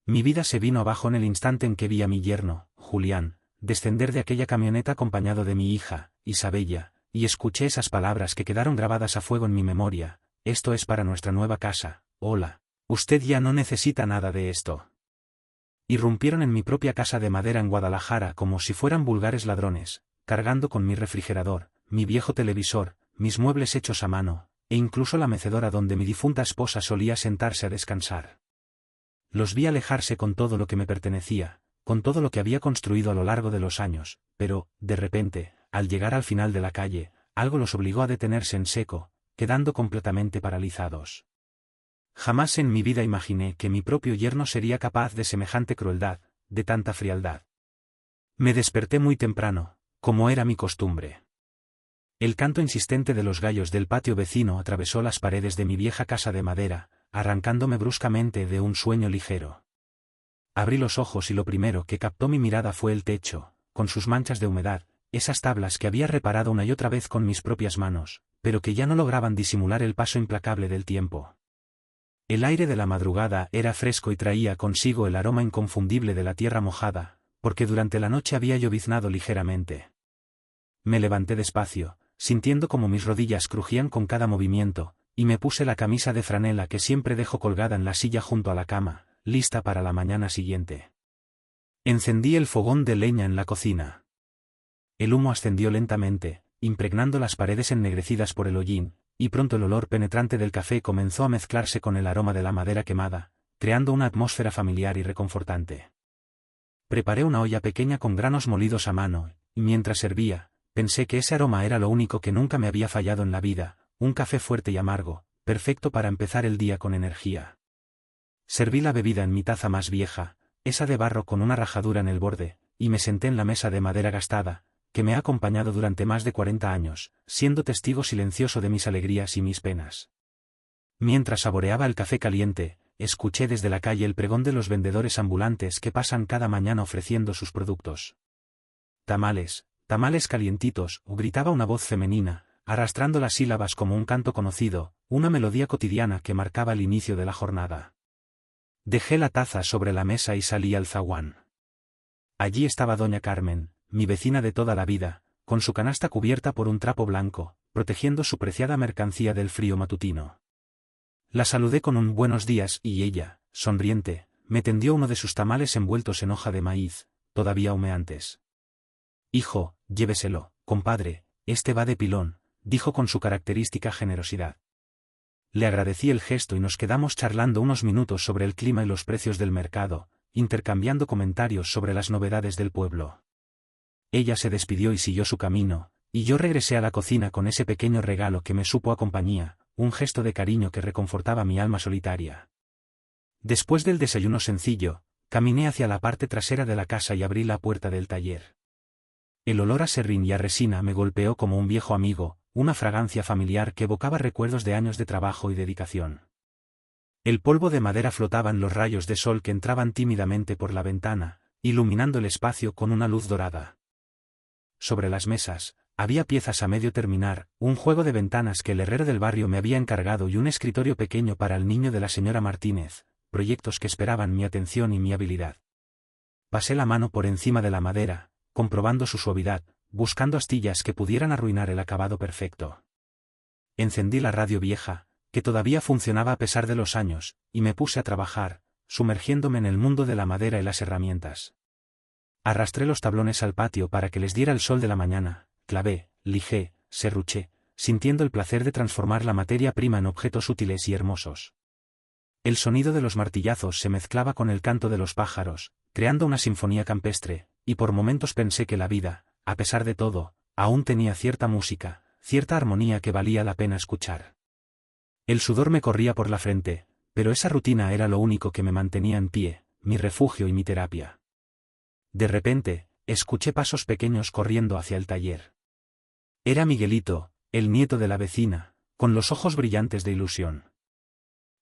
Mi vida se vino abajo en el instante en que vi a mi yerno, Julián, descender de aquella camioneta acompañado de mi hija, Isabella, y escuché esas palabras que quedaron grabadas a fuego en mi memoria: esto es para nuestra nueva casa, hola. Usted ya no necesita nada de esto. Irrumpieron en mi propia casa de madera en Guadalajara como si fueran vulgares ladrones, cargando con mi refrigerador, mi viejo televisor, mis muebles hechos a mano, e incluso la mecedora donde mi difunta esposa solía sentarse a descansar. Los vi alejarse con todo lo que me pertenecía, con todo lo que había construido a lo largo de los años, pero, de repente, al llegar al final de la calle, algo los obligó a detenerse en seco, quedando completamente paralizados. Jamás en mi vida imaginé que mi propio yerno sería capaz de semejante crueldad, de tanta frialdad. Me desperté muy temprano, como era mi costumbre. El canto insistente de los gallos del patio vecino atravesó las paredes de mi vieja casa de madera, arrancándome bruscamente de un sueño ligero. Abrí los ojos y lo primero que captó mi mirada fue el techo, con sus manchas de humedad, esas tablas que había reparado una y otra vez con mis propias manos, pero que ya no lograban disimular el paso implacable del tiempo. El aire de la madrugada era fresco y traía consigo el aroma inconfundible de la tierra mojada, porque durante la noche había lloviznado ligeramente. Me levanté despacio, sintiendo como mis rodillas crujían con cada movimiento, y me puse la camisa de franela que siempre dejo colgada en la silla junto a la cama, lista para la mañana siguiente. Encendí el fogón de leña en la cocina. El humo ascendió lentamente, impregnando las paredes ennegrecidas por el hollín, y pronto el olor penetrante del café comenzó a mezclarse con el aroma de la madera quemada, creando una atmósfera familiar y reconfortante. Preparé una olla pequeña con granos molidos a mano, y mientras servía, pensé que ese aroma era lo único que nunca me había fallado en la vida, un café fuerte y amargo, perfecto para empezar el día con energía. Serví la bebida en mi taza más vieja, esa de barro con una rajadura en el borde, y me senté en la mesa de madera gastada, que me ha acompañado durante más de 40 años, siendo testigo silencioso de mis alegrías y mis penas. Mientras saboreaba el café caliente, escuché desde la calle el pregón de los vendedores ambulantes que pasan cada mañana ofreciendo sus productos. Tamales, tamales calientitos, gritaba una voz femenina, arrastrando las sílabas como un canto conocido, una melodía cotidiana que marcaba el inicio de la jornada. Dejé la taza sobre la mesa y salí al zaguán. Allí estaba doña Carmen, mi vecina de toda la vida, con su canasta cubierta por un trapo blanco, protegiendo su preciada mercancía del frío matutino. La saludé con un buenos días y ella, sonriente, me tendió uno de sus tamales envueltos en hoja de maíz, todavía humeantes. «Hijo, lléveselo, compadre, este va de pilón», dijo con su característica generosidad. Le agradecí el gesto y nos quedamos charlando unos minutos sobre el clima y los precios del mercado, intercambiando comentarios sobre las novedades del pueblo. Ella se despidió y siguió su camino, y yo regresé a la cocina con ese pequeño regalo que me supo a compañía, un gesto de cariño que reconfortaba mi alma solitaria. Después del desayuno sencillo, caminé hacia la parte trasera de la casa y abrí la puerta del taller. El olor a serrín y a resina me golpeó como un viejo amigo, una fragancia familiar que evocaba recuerdos de años de trabajo y dedicación. El polvo de madera flotaba en los rayos de sol que entraban tímidamente por la ventana, iluminando el espacio con una luz dorada. Sobre las mesas, había piezas a medio terminar, un juego de ventanas que el herrero del barrio me había encargado y un escritorio pequeño para el niño de la señora Martínez, proyectos que esperaban mi atención y mi habilidad. Pasé la mano por encima de la madera, comprobando su suavidad, buscando astillas que pudieran arruinar el acabado perfecto. Encendí la radio vieja, que todavía funcionaba a pesar de los años, y me puse a trabajar, sumergiéndome en el mundo de la madera y las herramientas. Arrastré los tablones al patio para que les diera el sol de la mañana, clavé, lijé, serruché, sintiendo el placer de transformar la materia prima en objetos útiles y hermosos. El sonido de los martillazos se mezclaba con el canto de los pájaros, creando una sinfonía campestre, y por momentos pensé que la vida, a pesar de todo, aún tenía cierta música, cierta armonía que valía la pena escuchar. El sudor me corría por la frente, pero esa rutina era lo único que me mantenía en pie, mi refugio y mi terapia. De repente, escuché pasos pequeños corriendo hacia el taller. Era Miguelito, el nieto de la vecina, con los ojos brillantes de ilusión.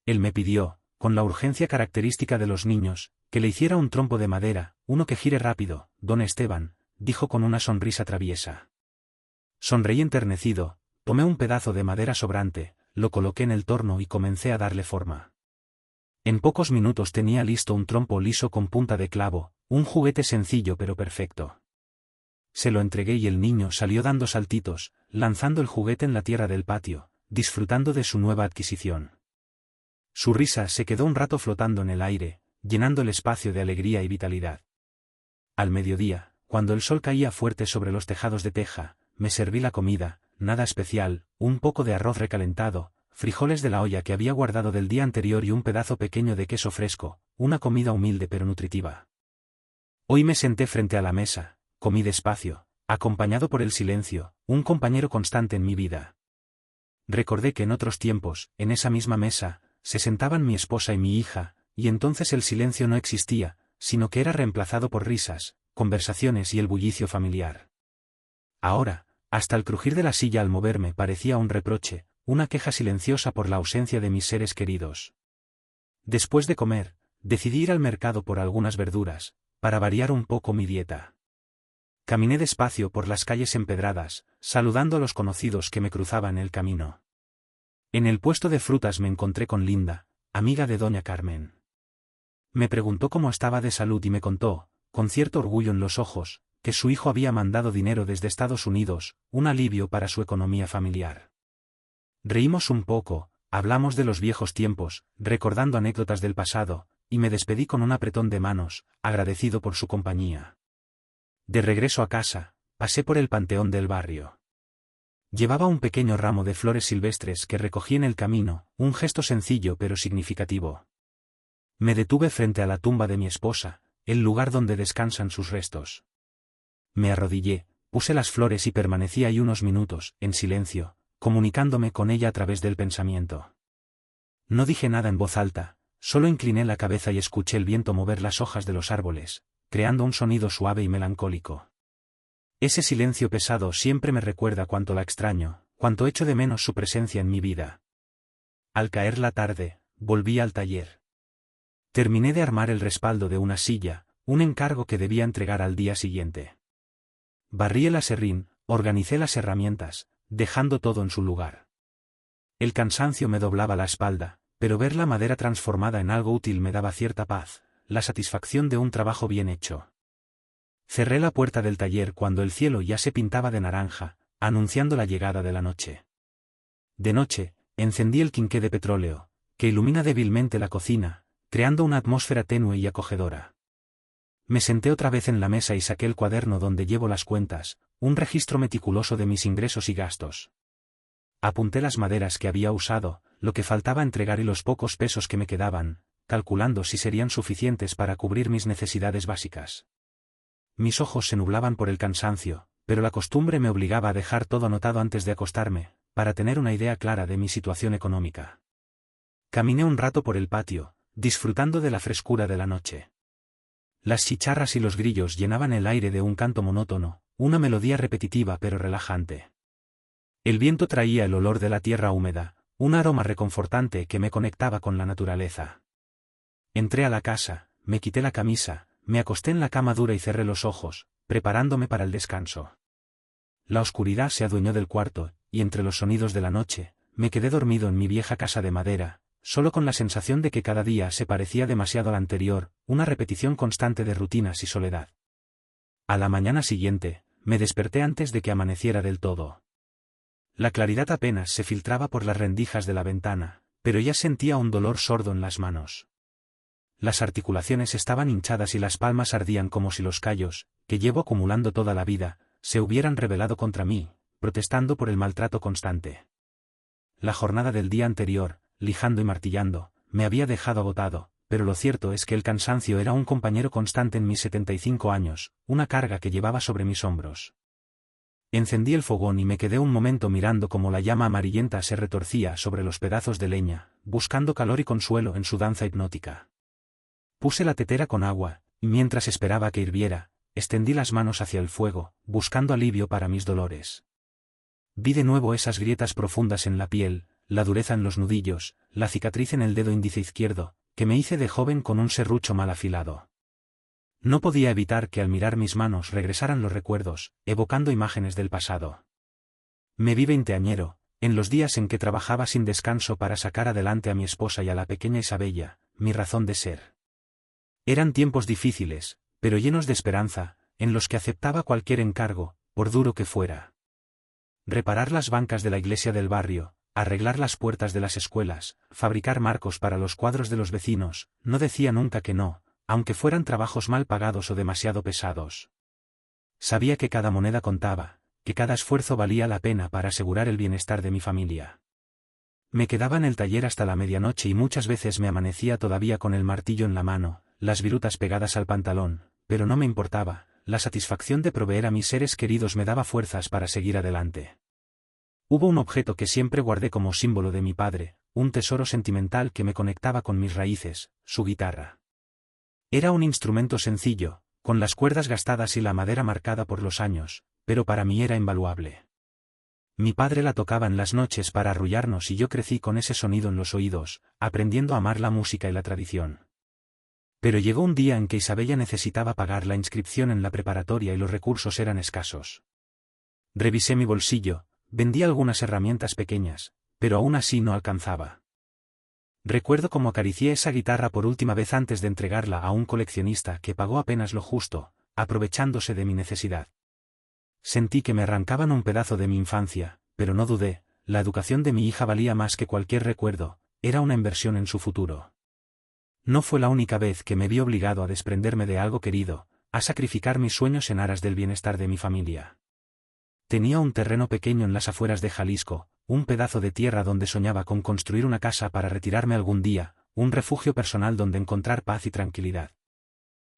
Él me pidió, con la urgencia característica de los niños, que le hiciera un trompo de madera, uno que gire rápido, don Esteban, dijo con una sonrisa traviesa. Sonreí enternecido, tomé un pedazo de madera sobrante, lo coloqué en el torno y comencé a darle forma. En pocos minutos tenía listo un trompo liso con punta de clavo, un juguete sencillo pero perfecto. Se lo entregué y el niño salió dando saltitos, lanzando el juguete en la tierra del patio, disfrutando de su nueva adquisición. Su risa se quedó un rato flotando en el aire, llenando el espacio de alegría y vitalidad. Al mediodía, cuando el sol caía fuerte sobre los tejados de teja, me serví la comida, nada especial, un poco de arroz recalentado, frijoles de la olla que había guardado del día anterior y un pedazo pequeño de queso fresco, una comida humilde pero nutritiva. Hoy me senté frente a la mesa, comí despacio, acompañado por el silencio, un compañero constante en mi vida. Recordé que en otros tiempos, en esa misma mesa, se sentaban mi esposa y mi hija, y entonces el silencio no existía, sino que era reemplazado por risas, conversaciones y el bullicio familiar. Ahora, hasta el crujir de la silla al moverme parecía un reproche, una queja silenciosa por la ausencia de mis seres queridos. Después de comer, decidí ir al mercado por algunas verduras, para variar un poco mi dieta. Caminé despacio por las calles empedradas, saludando a los conocidos que me cruzaban el camino. En el puesto de frutas me encontré con Linda, amiga de doña Carmen. Me preguntó cómo estaba de salud y me contó, con cierto orgullo en los ojos, que su hijo había mandado dinero desde Estados Unidos, un alivio para su economía familiar. Reímos un poco, hablamos de los viejos tiempos, recordando anécdotas del pasado, y me despedí con un apretón de manos, agradecido por su compañía. De regreso a casa, pasé por el panteón del barrio. Llevaba un pequeño ramo de flores silvestres que recogí en el camino, un gesto sencillo pero significativo. Me detuve frente a la tumba de mi esposa, el lugar donde descansan sus restos. Me arrodillé, puse las flores y permanecí ahí unos minutos, en silencio, comunicándome con ella a través del pensamiento. No dije nada en voz alta, solo incliné la cabeza y escuché el viento mover las hojas de los árboles, creando un sonido suave y melancólico. Ese silencio pesado siempre me recuerda cuánto la extraño, cuánto echo de menos su presencia en mi vida. Al caer la tarde, volví al taller. Terminé de armar el respaldo de una silla, un encargo que debía entregar al día siguiente. Barrí el aserrín, organicé las herramientas, dejando todo en su lugar. El cansancio me doblaba la espalda, pero ver la madera transformada en algo útil me daba cierta paz, la satisfacción de un trabajo bien hecho. Cerré la puerta del taller cuando el cielo ya se pintaba de naranja, anunciando la llegada de la noche. De noche, encendí el quinqué de petróleo, que ilumina débilmente la cocina, creando una atmósfera tenue y acogedora. Me senté otra vez en la mesa y saqué el cuaderno donde llevo las cuentas, un registro meticuloso de mis ingresos y gastos. Apunté las maderas que había usado, lo que faltaba entregar y los pocos pesos que me quedaban, calculando si serían suficientes para cubrir mis necesidades básicas. Mis ojos se nublaban por el cansancio, pero la costumbre me obligaba a dejar todo anotado antes de acostarme, para tener una idea clara de mi situación económica. Caminé un rato por el patio, disfrutando de la frescura de la noche. Las chicharras y los grillos llenaban el aire de un canto monótono, una melodía repetitiva pero relajante. El viento traía el olor de la tierra húmeda, un aroma reconfortante que me conectaba con la naturaleza. Entré a la casa, me quité la camisa, me acosté en la cama dura y cerré los ojos, preparándome para el descanso. La oscuridad se adueñó del cuarto, y entre los sonidos de la noche, me quedé dormido en mi vieja casa de madera, solo con la sensación de que cada día se parecía demasiado al anterior, una repetición constante de rutinas y soledad. A la mañana siguiente, me desperté antes de que amaneciera del todo. La claridad apenas se filtraba por las rendijas de la ventana, pero ya sentía un dolor sordo en las manos. Las articulaciones estaban hinchadas y las palmas ardían como si los callos, que llevo acumulando toda la vida, se hubieran rebelado contra mí, protestando por el maltrato constante. La jornada del día anterior, lijando y martillando, me había dejado agotado, pero lo cierto es que el cansancio era un compañero constante en mis 75 años, una carga que llevaba sobre mis hombros. Encendí el fogón y me quedé un momento mirando cómo la llama amarillenta se retorcía sobre los pedazos de leña, buscando calor y consuelo en su danza hipnótica. Puse la tetera con agua, y mientras esperaba que hirviera, extendí las manos hacia el fuego, buscando alivio para mis dolores. Vi de nuevo esas grietas profundas en la piel, la dureza en los nudillos, la cicatriz en el dedo índice izquierdo, que me hice de joven con un serrucho mal afilado. No podía evitar que al mirar mis manos regresaran los recuerdos, evocando imágenes del pasado. Me vi veinteañero, en los días en que trabajaba sin descanso para sacar adelante a mi esposa y a la pequeña Isabella, mi razón de ser. Eran tiempos difíciles, pero llenos de esperanza, en los que aceptaba cualquier encargo, por duro que fuera. Reparar las bancas de la iglesia del barrio, arreglar las puertas de las escuelas, fabricar marcos para los cuadros de los vecinos, no decía nunca que no, aunque fueran trabajos mal pagados o demasiado pesados. Sabía que cada moneda contaba, que cada esfuerzo valía la pena para asegurar el bienestar de mi familia. Me quedaba en el taller hasta la medianoche y muchas veces me amanecía todavía con el martillo en la mano, las virutas pegadas al pantalón, pero no me importaba, la satisfacción de proveer a mis seres queridos me daba fuerzas para seguir adelante. Hubo un objeto que siempre guardé como símbolo de mi padre, un tesoro sentimental que me conectaba con mis raíces, su guitarra. Era un instrumento sencillo, con las cuerdas gastadas y la madera marcada por los años, pero para mí era invaluable. Mi padre la tocaba en las noches para arrullarnos y yo crecí con ese sonido en los oídos, aprendiendo a amar la música y la tradición. Pero llegó un día en que Isabella necesitaba pagar la inscripción en la preparatoria y los recursos eran escasos. Revisé mi bolsillo, vendí algunas herramientas pequeñas, pero aún así no alcanzaba. Recuerdo cómo acaricié esa guitarra por última vez antes de entregarla a un coleccionista que pagó apenas lo justo, aprovechándose de mi necesidad. Sentí que me arrancaban un pedazo de mi infancia, pero no dudé, la educación de mi hija valía más que cualquier recuerdo, era una inversión en su futuro. No fue la única vez que me vi obligado a desprenderme de algo querido, a sacrificar mis sueños en aras del bienestar de mi familia. Tenía un terreno pequeño en las afueras de Jalisco, un pedazo de tierra donde soñaba con construir una casa para retirarme algún día, un refugio personal donde encontrar paz y tranquilidad.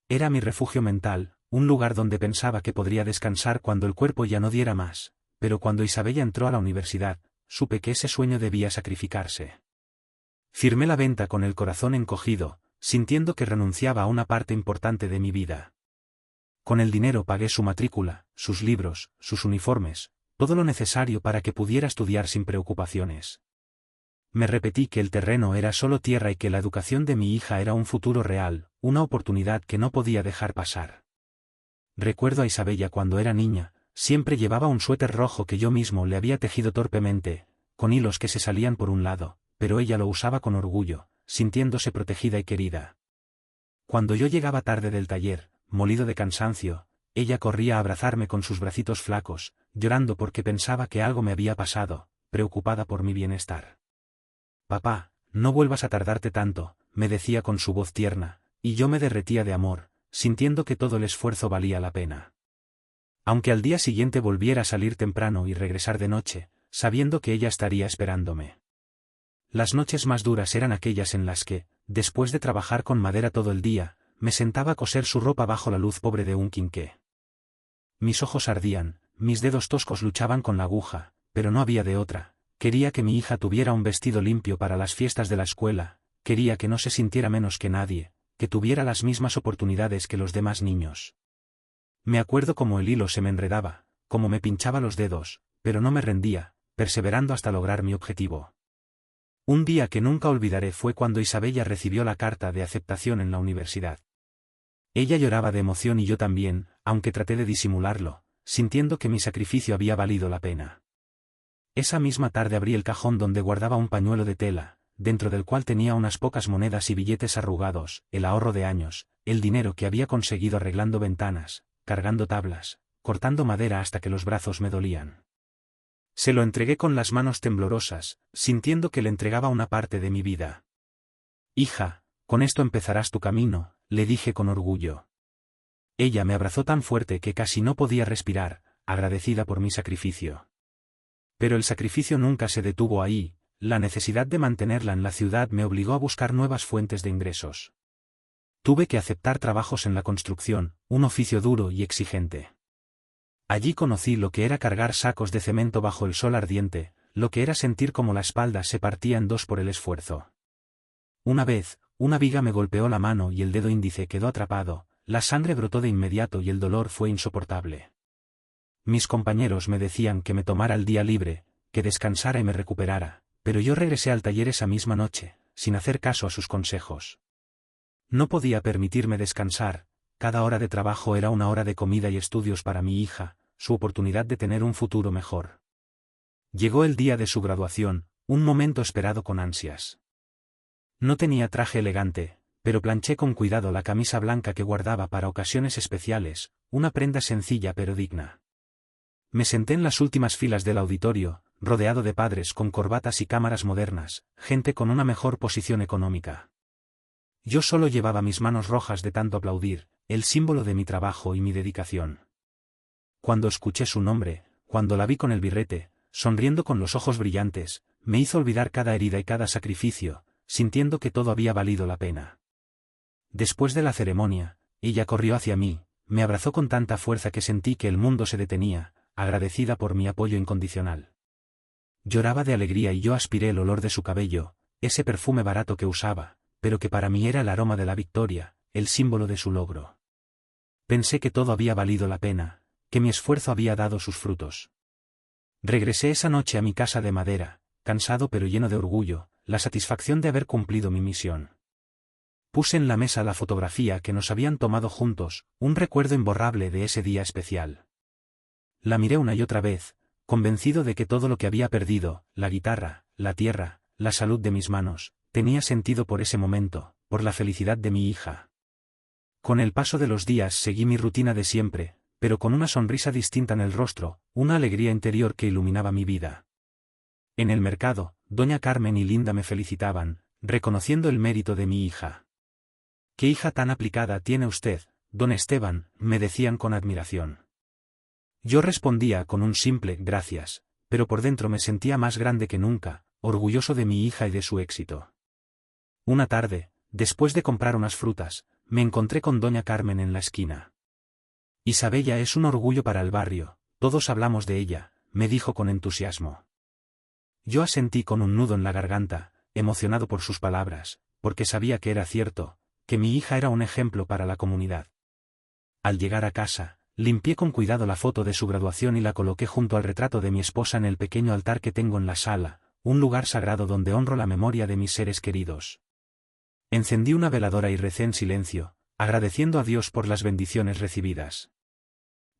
Era mi refugio mental, un lugar donde pensaba que podría descansar cuando el cuerpo ya no diera más, pero cuando Isabella entró a la universidad, supe que ese sueño debía sacrificarse. Firmé la venta con el corazón encogido, sintiendo que renunciaba a una parte importante de mi vida. Con el dinero pagué su matrícula, sus libros, sus uniformes, todo lo necesario para que pudiera estudiar sin preocupaciones. Me repetí que el terreno era solo tierra y que la educación de mi hija era un futuro real, una oportunidad que no podía dejar pasar. Recuerdo a Isabella cuando era niña, siempre llevaba un suéter rojo que yo mismo le había tejido torpemente, con hilos que se salían por un lado, pero ella lo usaba con orgullo, sintiéndose protegida y querida. Cuando yo llegaba tarde del taller, molido de cansancio, ella corría a abrazarme con sus bracitos flacos, llorando porque pensaba que algo me había pasado, preocupada por mi bienestar. «Papá, no vuelvas a tardarte tanto», me decía con su voz tierna, y yo me derretía de amor, sintiendo que todo el esfuerzo valía la pena. Aunque al día siguiente volviera a salir temprano y regresar de noche, sabiendo que ella estaría esperándome. Las noches más duras eran aquellas en las que, después de trabajar con madera todo el día, me sentaba a coser su ropa bajo la luz pobre de un quinqué. Mis ojos ardían, mis dedos toscos luchaban con la aguja, pero no había de otra. Quería que mi hija tuviera un vestido limpio para las fiestas de la escuela, quería que no se sintiera menos que nadie, que tuviera las mismas oportunidades que los demás niños. Me acuerdo cómo el hilo se me enredaba, cómo me pinchaba los dedos, pero no me rendía, perseverando hasta lograr mi objetivo. Un día que nunca olvidaré fue cuando Isabella recibió la carta de aceptación en la universidad. Ella lloraba de emoción y yo también, aunque traté de disimularlo, sintiendo que mi sacrificio había valido la pena. Esa misma tarde abrí el cajón donde guardaba un pañuelo de tela, dentro del cual tenía unas pocas monedas y billetes arrugados, el ahorro de años, el dinero que había conseguido arreglando ventanas, cargando tablas, cortando madera hasta que los brazos me dolían. Se lo entregué con las manos temblorosas, sintiendo que le entregaba una parte de mi vida. «Hija, con esto empezarás tu camino», le dije con orgullo. Ella me abrazó tan fuerte que casi no podía respirar, agradecida por mi sacrificio. Pero el sacrificio nunca se detuvo ahí, la necesidad de mantenerla en la ciudad me obligó a buscar nuevas fuentes de ingresos. Tuve que aceptar trabajos en la construcción, un oficio duro y exigente. Allí conocí lo que era cargar sacos de cemento bajo el sol ardiente, lo que era sentir como la espalda se partía en dos por el esfuerzo. Una vez, una viga me golpeó la mano y el dedo índice quedó atrapado, la sangre brotó de inmediato y el dolor fue insoportable. Mis compañeros me decían que me tomara el día libre, que descansara y me recuperara, pero yo regresé al taller esa misma noche, sin hacer caso a sus consejos. No podía permitirme descansar, cada hora de trabajo era una hora de comida y estudios para mi hija, su oportunidad de tener un futuro mejor. Llegó el día de su graduación, un momento esperado con ansias. No tenía traje elegante, pero planché con cuidado la camisa blanca que guardaba para ocasiones especiales, una prenda sencilla pero digna. Me senté en las últimas filas del auditorio, rodeado de padres con corbatas y cámaras modernas, gente con una mejor posición económica. Yo solo llevaba mis manos rojas de tanto aplaudir, el símbolo de mi trabajo y mi dedicación. Cuando escuché su nombre, cuando la vi con el birrete, sonriendo con los ojos brillantes, me hizo olvidar cada herida y cada sacrificio, sintiendo que todo había valido la pena. Después de la ceremonia, ella corrió hacia mí, me abrazó con tanta fuerza que sentí que el mundo se detenía, agradecida por mi apoyo incondicional. Lloraba de alegría y yo aspiré el olor de su cabello, ese perfume barato que usaba, pero que para mí era el aroma de la victoria, el símbolo de su logro. Pensé que todo había valido la pena, que mi esfuerzo había dado sus frutos. Regresé esa noche a mi casa de madera, cansado pero lleno de orgullo, la satisfacción de haber cumplido mi misión. Puse en la mesa la fotografía que nos habían tomado juntos, un recuerdo imborrable de ese día especial. La miré una y otra vez, convencido de que todo lo que había perdido, la guitarra, la tierra, la salud de mis manos, tenía sentido por ese momento, por la felicidad de mi hija. Con el paso de los días seguí mi rutina de siempre, pero con una sonrisa distinta en el rostro, una alegría interior que iluminaba mi vida. En el mercado, doña Carmen y Linda me felicitaban, reconociendo el mérito de mi hija. «¿Qué hija tan aplicada tiene usted, don Esteban?», me decían con admiración. Yo respondía con un simple «gracias», pero por dentro me sentía más grande que nunca, orgulloso de mi hija y de su éxito. Una tarde, después de comprar unas frutas, me encontré con doña Carmen en la esquina. «Isabella es un orgullo para el barrio, todos hablamos de ella», me dijo con entusiasmo. Yo asentí con un nudo en la garganta, emocionado por sus palabras, porque sabía que era cierto, que mi hija era un ejemplo para la comunidad. Al llegar a casa, limpié con cuidado la foto de su graduación y la coloqué junto al retrato de mi esposa en el pequeño altar que tengo en la sala, un lugar sagrado donde honro la memoria de mis seres queridos. Encendí una veladora y recé en silencio, agradeciendo a Dios por las bendiciones recibidas.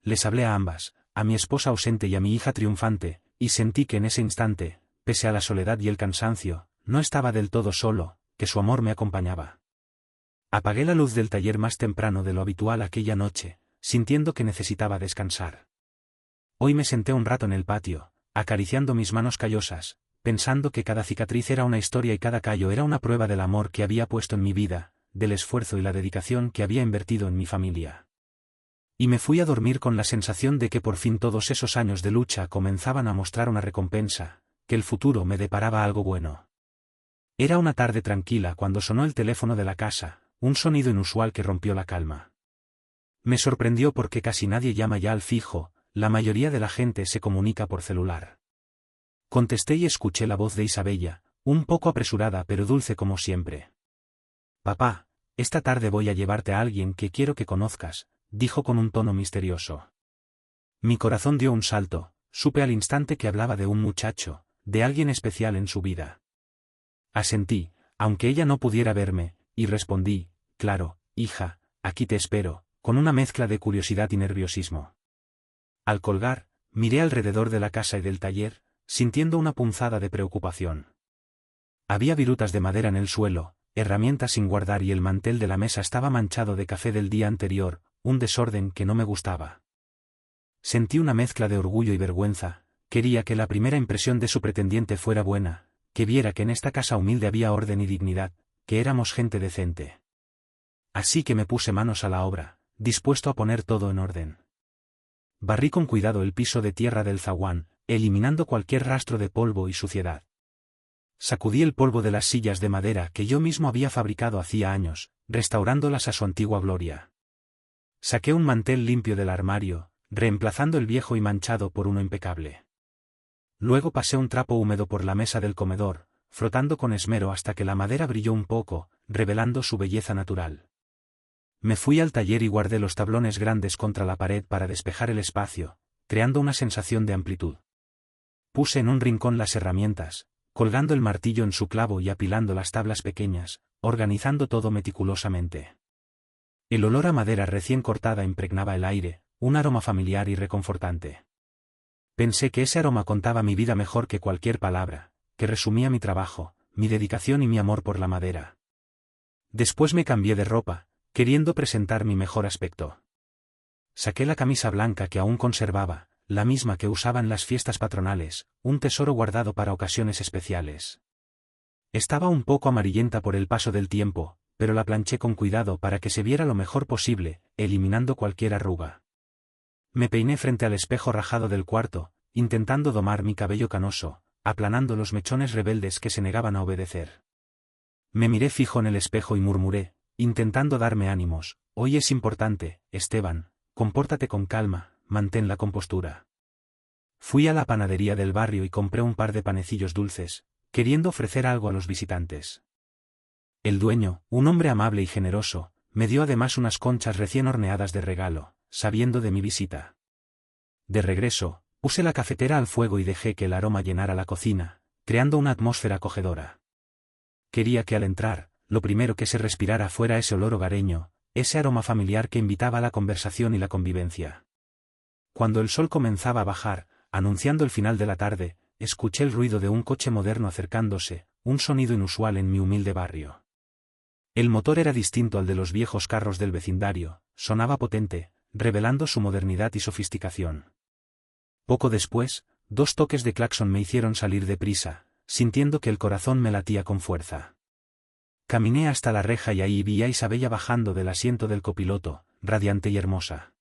Les hablé a ambas, a mi esposa ausente y a mi hija triunfante, y sentí que en ese instante, pese a la soledad y el cansancio, no estaba del todo solo, que su amor me acompañaba. Apagué la luz del taller más temprano de lo habitual aquella noche, sintiendo que necesitaba descansar. Hoy me senté un rato en el patio, acariciando mis manos callosas, pensando que cada cicatriz era una historia y cada callo era una prueba del amor que había puesto en mi vida, del esfuerzo y la dedicación que había invertido en mi familia. Y me fui a dormir con la sensación de que por fin todos esos años de lucha comenzaban a mostrar una recompensa, que el futuro me deparaba algo bueno. Era una tarde tranquila cuando sonó el teléfono de la casa, un sonido inusual que rompió la calma. Me sorprendió porque casi nadie llama ya al fijo, la mayoría de la gente se comunica por celular. Contesté y escuché la voz de Isabella, un poco apresurada pero dulce como siempre. «Papá, esta tarde voy a llevarte a alguien que quiero que conozcas», dijo con un tono misterioso. Mi corazón dio un salto, supe al instante que hablaba de un muchacho, de alguien especial en su vida. Asentí, aunque ella no pudiera verme, y respondí, «Claro, hija, aquí te espero», con una mezcla de curiosidad y nerviosismo. Al colgar, miré alrededor de la casa y del taller, sintiendo una punzada de preocupación. Había virutas de madera en el suelo, herramientas sin guardar y el mantel de la mesa estaba manchado de café del día anterior, un desorden que no me gustaba. Sentí una mezcla de orgullo y vergüenza, quería que la primera impresión de su pretendiente fuera buena, que viera que en esta casa humilde había orden y dignidad, que éramos gente decente. Así que me puse manos a la obra, dispuesto a poner todo en orden. Barrí con cuidado el piso de tierra del zaguán, eliminando cualquier rastro de polvo y suciedad. Sacudí el polvo de las sillas de madera que yo mismo había fabricado hacía años, restaurándolas a su antigua gloria. Saqué un mantel limpio del armario, reemplazando el viejo y manchado por uno impecable. Luego pasé un trapo húmedo por la mesa del comedor, frotando con esmero hasta que la madera brilló un poco, revelando su belleza natural. Me fui al taller y guardé los tablones grandes contra la pared para despejar el espacio, creando una sensación de amplitud. Puse en un rincón las herramientas, colgando el martillo en su clavo y apilando las tablas pequeñas, organizando todo meticulosamente. El olor a madera recién cortada impregnaba el aire, un aroma familiar y reconfortante. Pensé que ese aroma contaba mi vida mejor que cualquier palabra, que resumía mi trabajo, mi dedicación y mi amor por la madera. Después me cambié de ropa, queriendo presentar mi mejor aspecto. Saqué la camisa blanca que aún conservaba, la misma que usaba en las fiestas patronales, un tesoro guardado para ocasiones especiales. Estaba un poco amarillenta por el paso del tiempo, pero la planché con cuidado para que se viera lo mejor posible, eliminando cualquier arruga. Me peiné frente al espejo rajado del cuarto, intentando domar mi cabello canoso, aplanando los mechones rebeldes que se negaban a obedecer. Me miré fijo en el espejo y murmuré, intentando darme ánimos: hoy es importante, Esteban, compórtate con calma, mantén la compostura. Fui a la panadería del barrio y compré un par de panecillos dulces, queriendo ofrecer algo a los visitantes. El dueño, un hombre amable y generoso, me dio además unas conchas recién horneadas de regalo, sabiendo de mi visita. De regreso, puse la cafetera al fuego y dejé que el aroma llenara la cocina, creando una atmósfera acogedora. Quería que al entrar, lo primero que se respirara fuera ese olor hogareño, ese aroma familiar que invitaba a la conversación y la convivencia. Cuando el sol comenzaba a bajar, anunciando el final de la tarde, escuché el ruido de un coche moderno acercándose, un sonido inusual en mi humilde barrio. El motor era distinto al de los viejos carros del vecindario, sonaba potente, revelando su modernidad y sofisticación. Poco después, 2 toques de claxon me hicieron salir deprisa, sintiendo que el corazón me latía con fuerza. Caminé hasta la reja y ahí vi a Isabella bajando del asiento del copiloto, radiante y hermosa.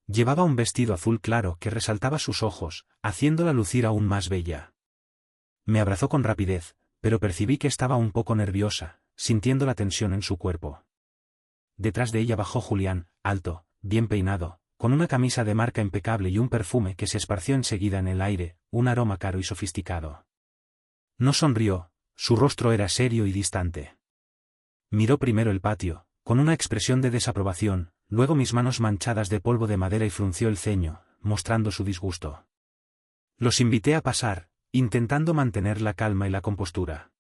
Llevaba un vestido azul claro que resaltaba sus ojos, haciéndola lucir aún más bella. Me abrazó con rapidez, pero percibí que estaba un poco nerviosa, sintiendo la tensión en su cuerpo. Detrás de ella bajó Julián, alto, bien peinado, con una camisa de marca impecable y un perfume que se esparció enseguida en el aire, un aroma caro y sofisticado. No sonrió, su rostro era serio y distante. Miró primero el patio, con una expresión de desaprobación, luego mis manos manchadas de polvo de madera y frunció el ceño, mostrando su disgusto. Los invité a pasar, intentando mantener la calma y la compostura.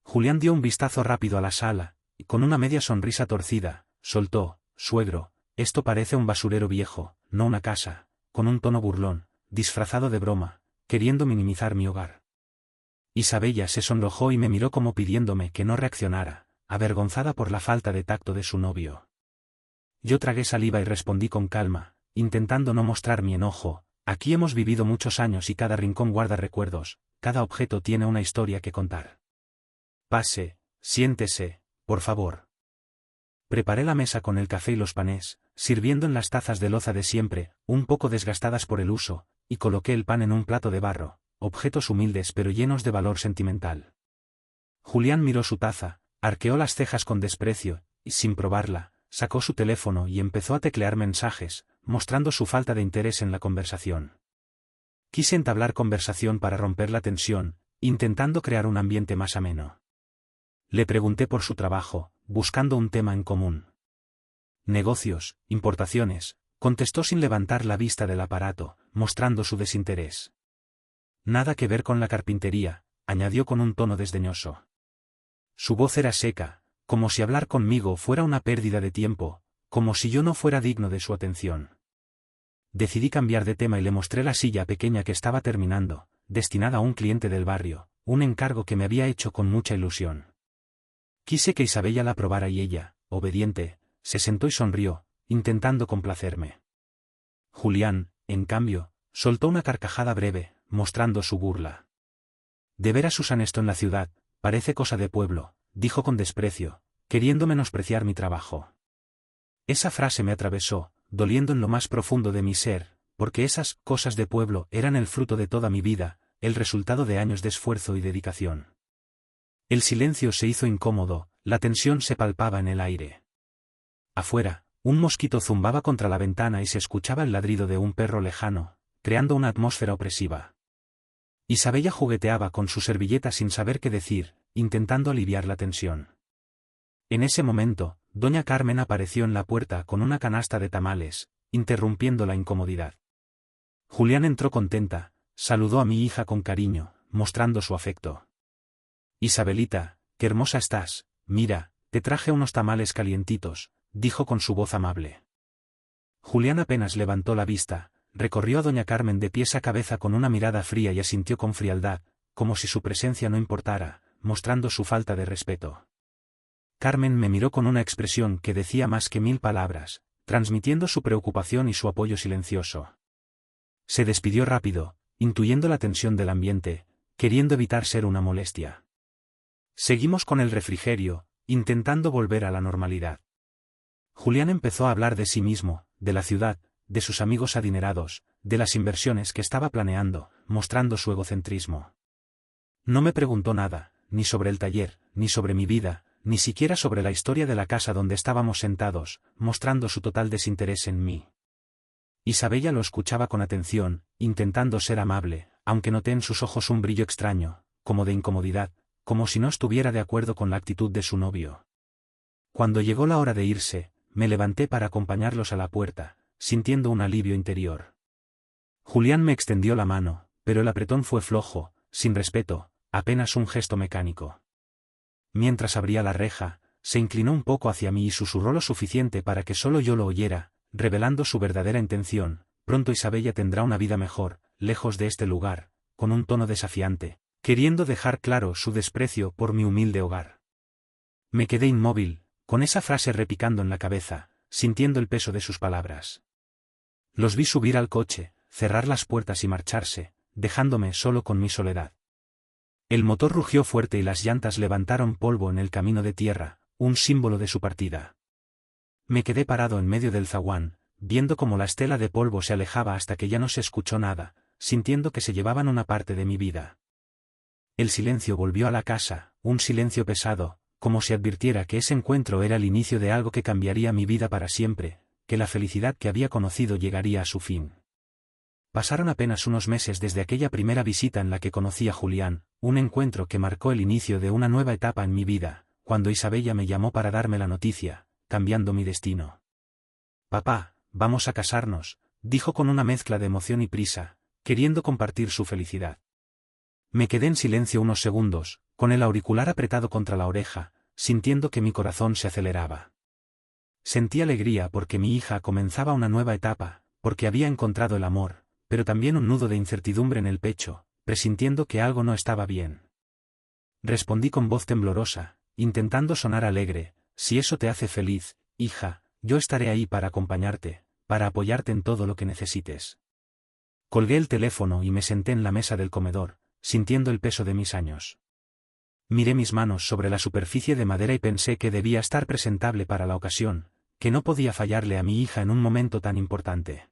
Julián dio un vistazo rápido a la sala, y con una media sonrisa torcida, soltó: suegro, esto parece un basurero viejo, no una casa, con un tono burlón, disfrazado de broma, queriendo minimizar mi hogar. Isabella se sonrojó y me miró como pidiéndome que no reaccionara, avergonzada por la falta de tacto de su novio. Yo tragué saliva y respondí con calma, intentando no mostrar mi enojo: aquí hemos vivido muchos años y cada rincón guarda recuerdos, cada objeto tiene una historia que contar. Pase, siéntese, por favor. Preparé la mesa con el café y los panés, sirviendo en las tazas de loza de siempre, un poco desgastadas por el uso, y coloqué el pan en un plato de barro, objetos humildes pero llenos de valor sentimental. Julián miró su taza, arqueó las cejas con desprecio, y sin probarla, sacó su teléfono y empezó a teclear mensajes, mostrando su falta de interés en la conversación. Quise entablar conversación para romper la tensión, intentando crear un ambiente más ameno. Le pregunté por su trabajo, buscando un tema en común. Negocios, importaciones, contestó sin levantar la vista del aparato, mostrando su desinterés. Nada que ver con la carpintería, añadió con un tono desdeñoso. Su voz era seca, como si hablar conmigo fuera una pérdida de tiempo, como si yo no fuera digno de su atención. Decidí cambiar de tema y le mostré la silla pequeña que estaba terminando, destinada a un cliente del barrio, un encargo que me había hecho con mucha ilusión. Quise que Isabella la probara y ella, obediente, se sentó y sonrió, intentando complacerme. Julián, en cambio, soltó una carcajada breve, mostrando su burla. De ver a Susan esto en la ciudad, parece cosa de pueblo, dijo con desprecio, queriendo menospreciar mi trabajo. Esa frase me atravesó, doliendo en lo más profundo de mi ser, porque esas cosas de pueblo eran el fruto de toda mi vida, el resultado de años de esfuerzo y dedicación. El silencio se hizo incómodo, la tensión se palpaba en el aire. Afuera, un mosquito zumbaba contra la ventana y se escuchaba el ladrido de un perro lejano, creando una atmósfera opresiva. Isabella jugueteaba con su servilleta sin saber qué decir, intentando aliviar la tensión. En ese momento, doña Carmen apareció en la puerta con una canasta de tamales, interrumpiendo la incomodidad. Julián entró contenta, saludó a mi hija con cariño, mostrando su afecto. Isabelita, qué hermosa estás, mira, te traje unos tamales calientitos, dijo con su voz amable. Julián apenas levantó la vista, recorrió a doña Carmen de pies a cabeza con una mirada fría y asintió con frialdad, como si su presencia no importara, mostrando su falta de respeto. Carmen me miró con una expresión que decía más que 1000 palabras, transmitiendo su preocupación y su apoyo silencioso. Se despidió rápido, intuyendo la tensión del ambiente, queriendo evitar ser una molestia. Seguimos con el refrigerio, intentando volver a la normalidad. Julián empezó a hablar de sí mismo, de la ciudad, de sus amigos adinerados, de las inversiones que estaba planeando, mostrando su egocentrismo. No me preguntó nada, ni sobre el taller, ni sobre mi vida, ni siquiera sobre la historia de la casa donde estábamos sentados, mostrando su total desinterés en mí. Isabella lo escuchaba con atención, intentando ser amable, aunque noté en sus ojos un brillo extraño, como de incomodidad, como si no estuviera de acuerdo con la actitud de su novio. Cuando llegó la hora de irse, me levanté para acompañarlos a la puerta, sintiendo un alivio interior. Julián me extendió la mano, pero el apretón fue flojo, sin respeto, apenas un gesto mecánico. Mientras abría la reja, se inclinó un poco hacia mí y susurró lo suficiente para que solo yo lo oyera, revelando su verdadera intención: pronto Isabella tendrá una vida mejor, lejos de este lugar, con un tono desafiante, queriendo dejar claro su desprecio por mi humilde hogar. Me quedé inmóvil, con esa frase repicando en la cabeza, sintiendo el peso de sus palabras. Los vi subir al coche, cerrar las puertas y marcharse, dejándome solo con mi soledad. El motor rugió fuerte y las llantas levantaron polvo en el camino de tierra, un símbolo de su partida. Me quedé parado en medio del zaguán, viendo cómo la estela de polvo se alejaba hasta que ya no se escuchó nada, sintiendo que se llevaban una parte de mi vida. El silencio volvió a la casa, un silencio pesado, como si advirtiera que ese encuentro era el inicio de algo que cambiaría mi vida para siempre, que la felicidad que había conocido llegaría a su fin. Pasaron apenas unos meses desde aquella primera visita en la que conocí a Julián, un encuentro que marcó el inicio de una nueva etapa en mi vida, cuando Isabella me llamó para darme la noticia, cambiando mi destino. «Papá, vamos a casarnos», dijo con una mezcla de emoción y prisa, queriendo compartir su felicidad. Me quedé en silencio unos segundos, con el auricular apretado contra la oreja, sintiendo que mi corazón se aceleraba. Sentí alegría porque mi hija comenzaba una nueva etapa, porque había encontrado el amor, pero también un nudo de incertidumbre en el pecho, presintiendo que algo no estaba bien. Respondí con voz temblorosa, intentando sonar alegre: «Si eso te hace feliz, hija, yo estaré ahí para acompañarte, para apoyarte en todo lo que necesites». Colgué el teléfono y me senté en la mesa del comedor, sintiendo el peso de mis años. Miré mis manos sobre la superficie de madera y pensé que debía estar presentable para la ocasión, que no podía fallarle a mi hija en un momento tan importante.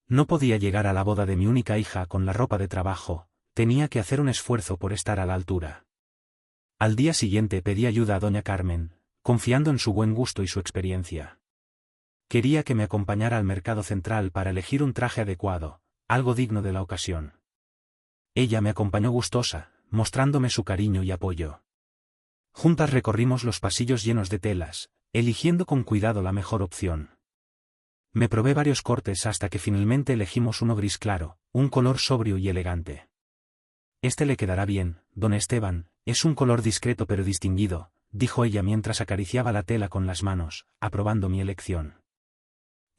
No podía llegar a la boda de mi única hija con la ropa de trabajo, tenía que hacer un esfuerzo por estar a la altura. Al día siguiente pedí ayuda a doña Carmen, confiando en su buen gusto y su experiencia. Quería que me acompañara al mercado central para elegir un traje adecuado, algo digno de la ocasión. Ella me acompañó gustosa, mostrándome su cariño y apoyo. Juntas recorrimos los pasillos llenos de telas, eligiendo con cuidado la mejor opción. Me probé varios cortes hasta que finalmente elegimos uno gris claro, un color sobrio y elegante. «Este le quedará bien, don Esteban, es un color discreto pero distinguido», dijo ella mientras acariciaba la tela con las manos, aprobando mi elección.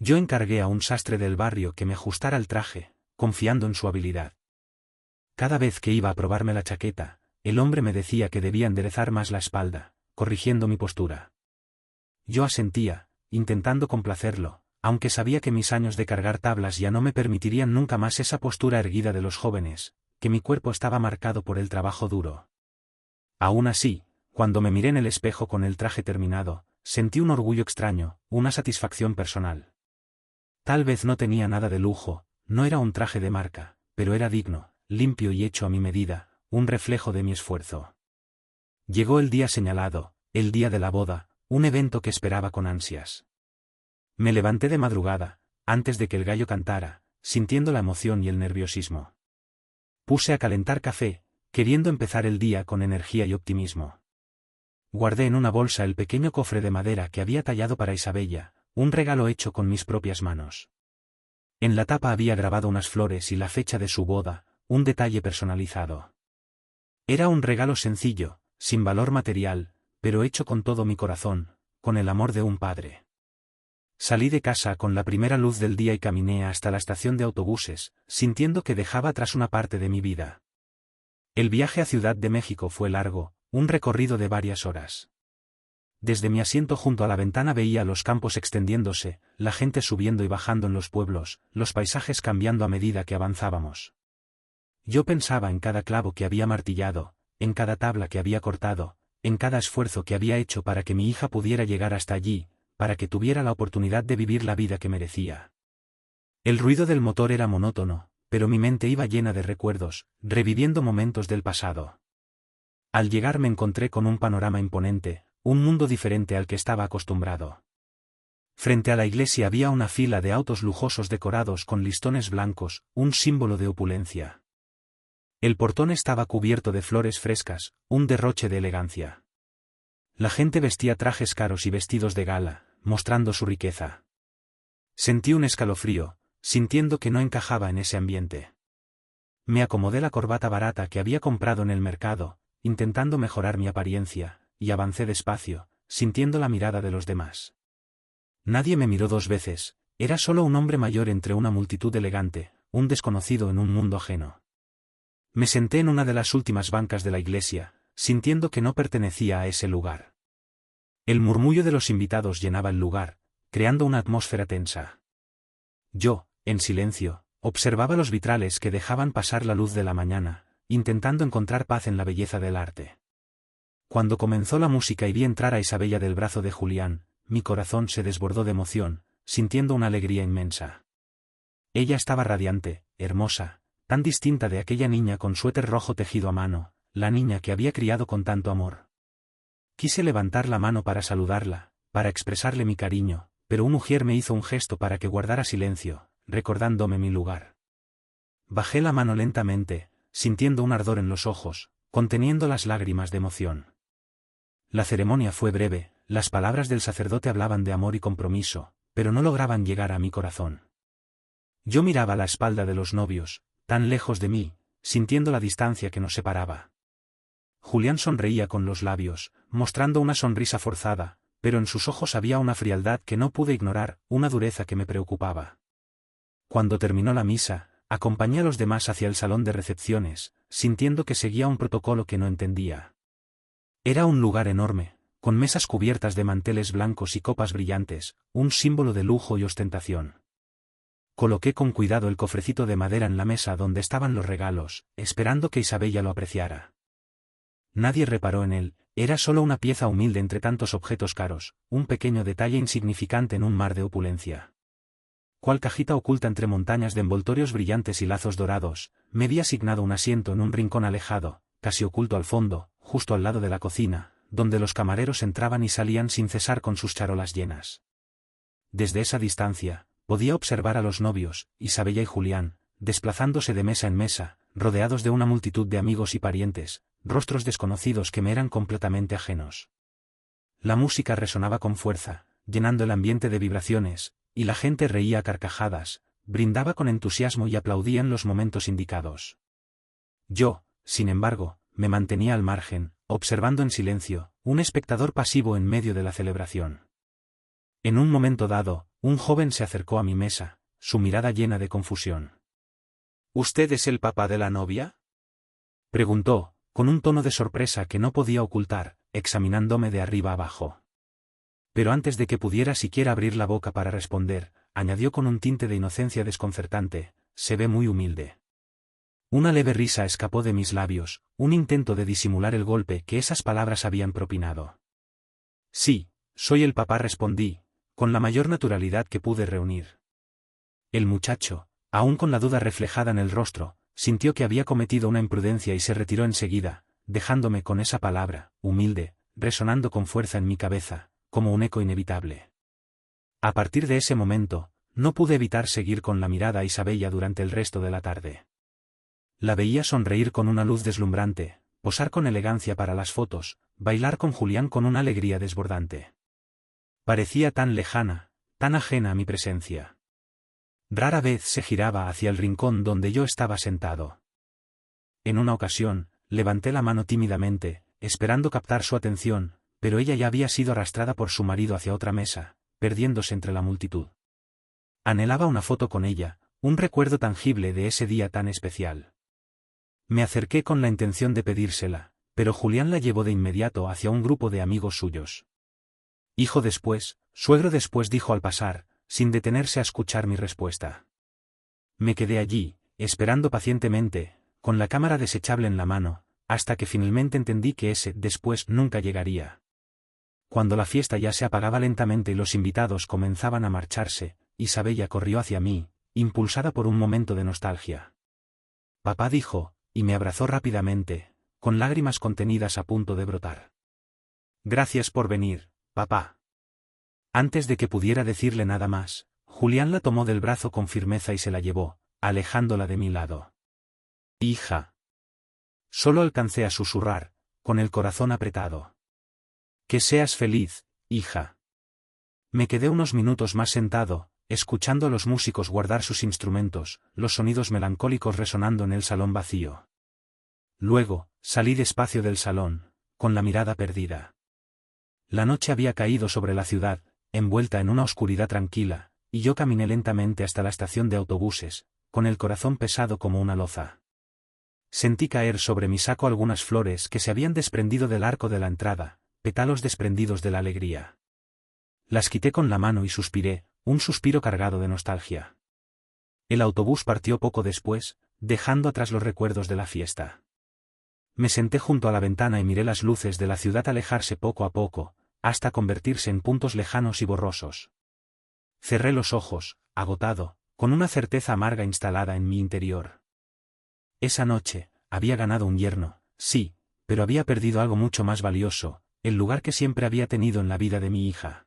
Yo encargué a un sastre del barrio que me ajustara el traje, confiando en su habilidad. Cada vez que iba a probarme la chaqueta, el hombre me decía que debía enderezar más la espalda, corrigiendo mi postura. Yo asentía, intentando complacerlo, aunque sabía que mis años de cargar tablas ya no me permitirían nunca más esa postura erguida de los jóvenes, que mi cuerpo estaba marcado por el trabajo duro. Aún así, cuando me miré en el espejo con el traje terminado, sentí un orgullo extraño, una satisfacción personal. Tal vez no tenía nada de lujo, no era un traje de marca, pero era digno, limpio y hecho a mi medida, un reflejo de mi esfuerzo. Llegó el día señalado, el día de la boda, un evento que esperaba con ansias. Me levanté de madrugada, antes de que el gallo cantara, sintiendo la emoción y el nerviosismo. Puse a calentar café, queriendo empezar el día con energía y optimismo. Guardé en una bolsa el pequeño cofre de madera que había tallado para Isabella, un regalo hecho con mis propias manos. En la tapa había grabado unas flores y la fecha de su boda, un detalle personalizado. Era un regalo sencillo, sin valor material, pero hecho con todo mi corazón, con el amor de un padre. Salí de casa con la primera luz del día y caminé hasta la estación de autobuses, sintiendo que dejaba atrás una parte de mi vida. El viaje a Ciudad de México fue largo, un recorrido de varias horas. Desde mi asiento junto a la ventana veía los campos extendiéndose, la gente subiendo y bajando en los pueblos, los paisajes cambiando a medida que avanzábamos. Yo pensaba en cada clavo que había martillado, en cada tabla que había cortado, en cada esfuerzo que había hecho para que mi hija pudiera llegar hasta allí, para que tuviera la oportunidad de vivir la vida que merecía. El ruido del motor era monótono, pero mi mente iba llena de recuerdos, reviviendo momentos del pasado. Al llegar me encontré con un panorama imponente, un mundo diferente al que estaba acostumbrado. Frente a la iglesia había una fila de autos lujosos decorados con listones blancos, un símbolo de opulencia. El portón estaba cubierto de flores frescas, un derroche de elegancia. La gente vestía trajes caros y vestidos de gala, mostrando su riqueza. Sentí un escalofrío, sintiendo que no encajaba en ese ambiente. Me acomodé la corbata barata que había comprado en el mercado, intentando mejorar mi apariencia, y avancé despacio, sintiendo la mirada de los demás. Nadie me miró 2 veces, era solo un hombre mayor entre una multitud elegante, un desconocido en un mundo ajeno. Me senté en una de las últimas bancas de la iglesia, sintiendo que no pertenecía a ese lugar. El murmullo de los invitados llenaba el lugar, creando una atmósfera tensa. Yo, en silencio, observaba los vitrales que dejaban pasar la luz de la mañana, intentando encontrar paz en la belleza del arte. Cuando comenzó la música y vi entrar a Isabella del brazo de Julián, mi corazón se desbordó de emoción, sintiendo una alegría inmensa. Ella estaba radiante, hermosa, tan distinta de aquella niña con suéter rojo tejido a mano, la niña que había criado con tanto amor. Quise levantar la mano para saludarla, para expresarle mi cariño, pero un ujier me hizo un gesto para que guardara silencio, recordándome mi lugar. Bajé la mano lentamente, sintiendo un ardor en los ojos, conteniendo las lágrimas de emoción. La ceremonia fue breve, las palabras del sacerdote hablaban de amor y compromiso, pero no lograban llegar a mi corazón. Yo miraba la espalda de los novios, tan lejos de mí, sintiendo la distancia que nos separaba. Julián sonreía con los labios, mostrando una sonrisa forzada, pero en sus ojos había una frialdad que no pude ignorar, una dureza que me preocupaba. Cuando terminó la misa, acompañé a los demás hacia el salón de recepciones, sintiendo que seguía un protocolo que no entendía. Era un lugar enorme, con mesas cubiertas de manteles blancos y copas brillantes, un símbolo de lujo y ostentación. Coloqué con cuidado el cofrecito de madera en la mesa donde estaban los regalos, esperando que Isabella lo apreciara. Nadie reparó en él, era solo una pieza humilde entre tantos objetos caros, un pequeño detalle insignificante en un mar de opulencia. Cual cajita oculta entre montañas de envoltorios brillantes y lazos dorados, me vi asignado un asiento en un rincón alejado, casi oculto al fondo, justo al lado de la cocina, donde los camareros entraban y salían sin cesar con sus charolas llenas. Desde esa distancia, podía observar a los novios, Isabella y Julián, desplazándose de mesa en mesa, rodeados de una multitud de amigos y parientes, rostros desconocidos que me eran completamente ajenos. La música resonaba con fuerza, llenando el ambiente de vibraciones, y la gente reía a carcajadas, brindaba con entusiasmo y aplaudía en los momentos indicados. Yo, sin embargo, me mantenía al margen, observando en silencio, un espectador pasivo en medio de la celebración. En un momento dado, un joven se acercó a mi mesa, su mirada llena de confusión. ¿Usted es el papá de la novia?, preguntó, con un tono de sorpresa que no podía ocultar, examinándome de arriba abajo. Pero antes de que pudiera siquiera abrir la boca para responder, añadió con un tinte de inocencia desconcertante, se ve muy humilde. Una leve risa escapó de mis labios, un intento de disimular el golpe que esas palabras habían propinado. Sí, soy el papá, respondí, con la mayor naturalidad que pude reunir. El muchacho, aún con la duda reflejada en el rostro, sintió que había cometido una imprudencia y se retiró enseguida, dejándome con esa palabra, humilde, resonando con fuerza en mi cabeza, como un eco inevitable. A partir de ese momento, no pude evitar seguir con la mirada a Isabella durante el resto de la tarde. La veía sonreír con una luz deslumbrante, posar con elegancia para las fotos, bailar con Julián con una alegría desbordante. Parecía tan lejana, tan ajena a mi presencia. Rara vez se giraba hacia el rincón donde yo estaba sentado. En una ocasión, levanté la mano tímidamente, esperando captar su atención, pero ella ya había sido arrastrada por su marido hacia otra mesa, perdiéndose entre la multitud. Anhelaba una foto con ella, un recuerdo tangible de ese día tan especial. Me acerqué con la intención de pedírsela, pero Julián la llevó de inmediato hacia un grupo de amigos suyos. Hijo después, suegro después, dijo al pasar, sin detenerse a escuchar mi respuesta. Me quedé allí, esperando pacientemente, con la cámara desechable en la mano, hasta que finalmente entendí que ese después nunca llegaría. Cuando la fiesta ya se apagaba lentamente y los invitados comenzaban a marcharse, Isabella corrió hacia mí, impulsada por un momento de nostalgia. Papá, dijo, y me abrazó rápidamente, con lágrimas contenidas a punto de brotar. Gracias por venir, papá. Antes de que pudiera decirle nada más, Julián la tomó del brazo con firmeza y se la llevó, alejándola de mi lado. Hija. Solo alcancé a susurrar, con el corazón apretado. Que seas feliz, hija. Me quedé unos minutos más sentado, escuchando a los músicos guardar sus instrumentos, los sonidos melancólicos resonando en el salón vacío. Luego, salí despacio del salón, con la mirada perdida. La noche había caído sobre la ciudad, envuelta en una oscuridad tranquila, y yo caminé lentamente hasta la estación de autobuses, con el corazón pesado como una loza. Sentí caer sobre mi saco algunas flores que se habían desprendido del arco de la entrada, pétalos desprendidos de la alegría. Las quité con la mano y suspiré, un suspiro cargado de nostalgia. El autobús partió poco después, dejando atrás los recuerdos de la fiesta. Me senté junto a la ventana y miré las luces de la ciudad alejarse poco a poco, hasta convertirse en puntos lejanos y borrosos. Cerré los ojos, agotado, con una certeza amarga instalada en mi interior. Esa noche, había ganado un yerno, sí, pero había perdido algo mucho más valioso, el lugar que siempre había tenido en la vida de mi hija.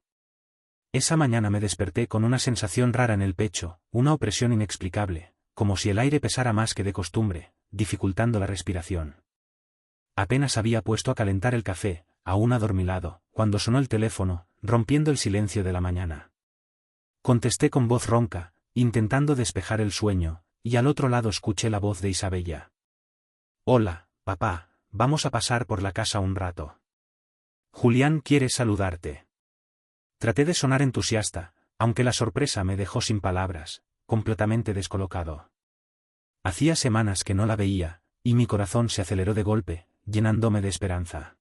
Esa mañana me desperté con una sensación rara en el pecho, una opresión inexplicable, como si el aire pesara más que de costumbre, dificultando la respiración. Apenas había puesto a calentar el café, aún adormilado, cuando sonó el teléfono, rompiendo el silencio de la mañana. Contesté con voz ronca, intentando despejar el sueño, y al otro lado escuché la voz de Isabella. Hola, papá, vamos a pasar por la casa un rato. Julián quiere saludarte. Traté de sonar entusiasta, aunque la sorpresa me dejó sin palabras, completamente descolocado. Hacía semanas que no la veía, y mi corazón se aceleró de golpe, llenándome de esperanza.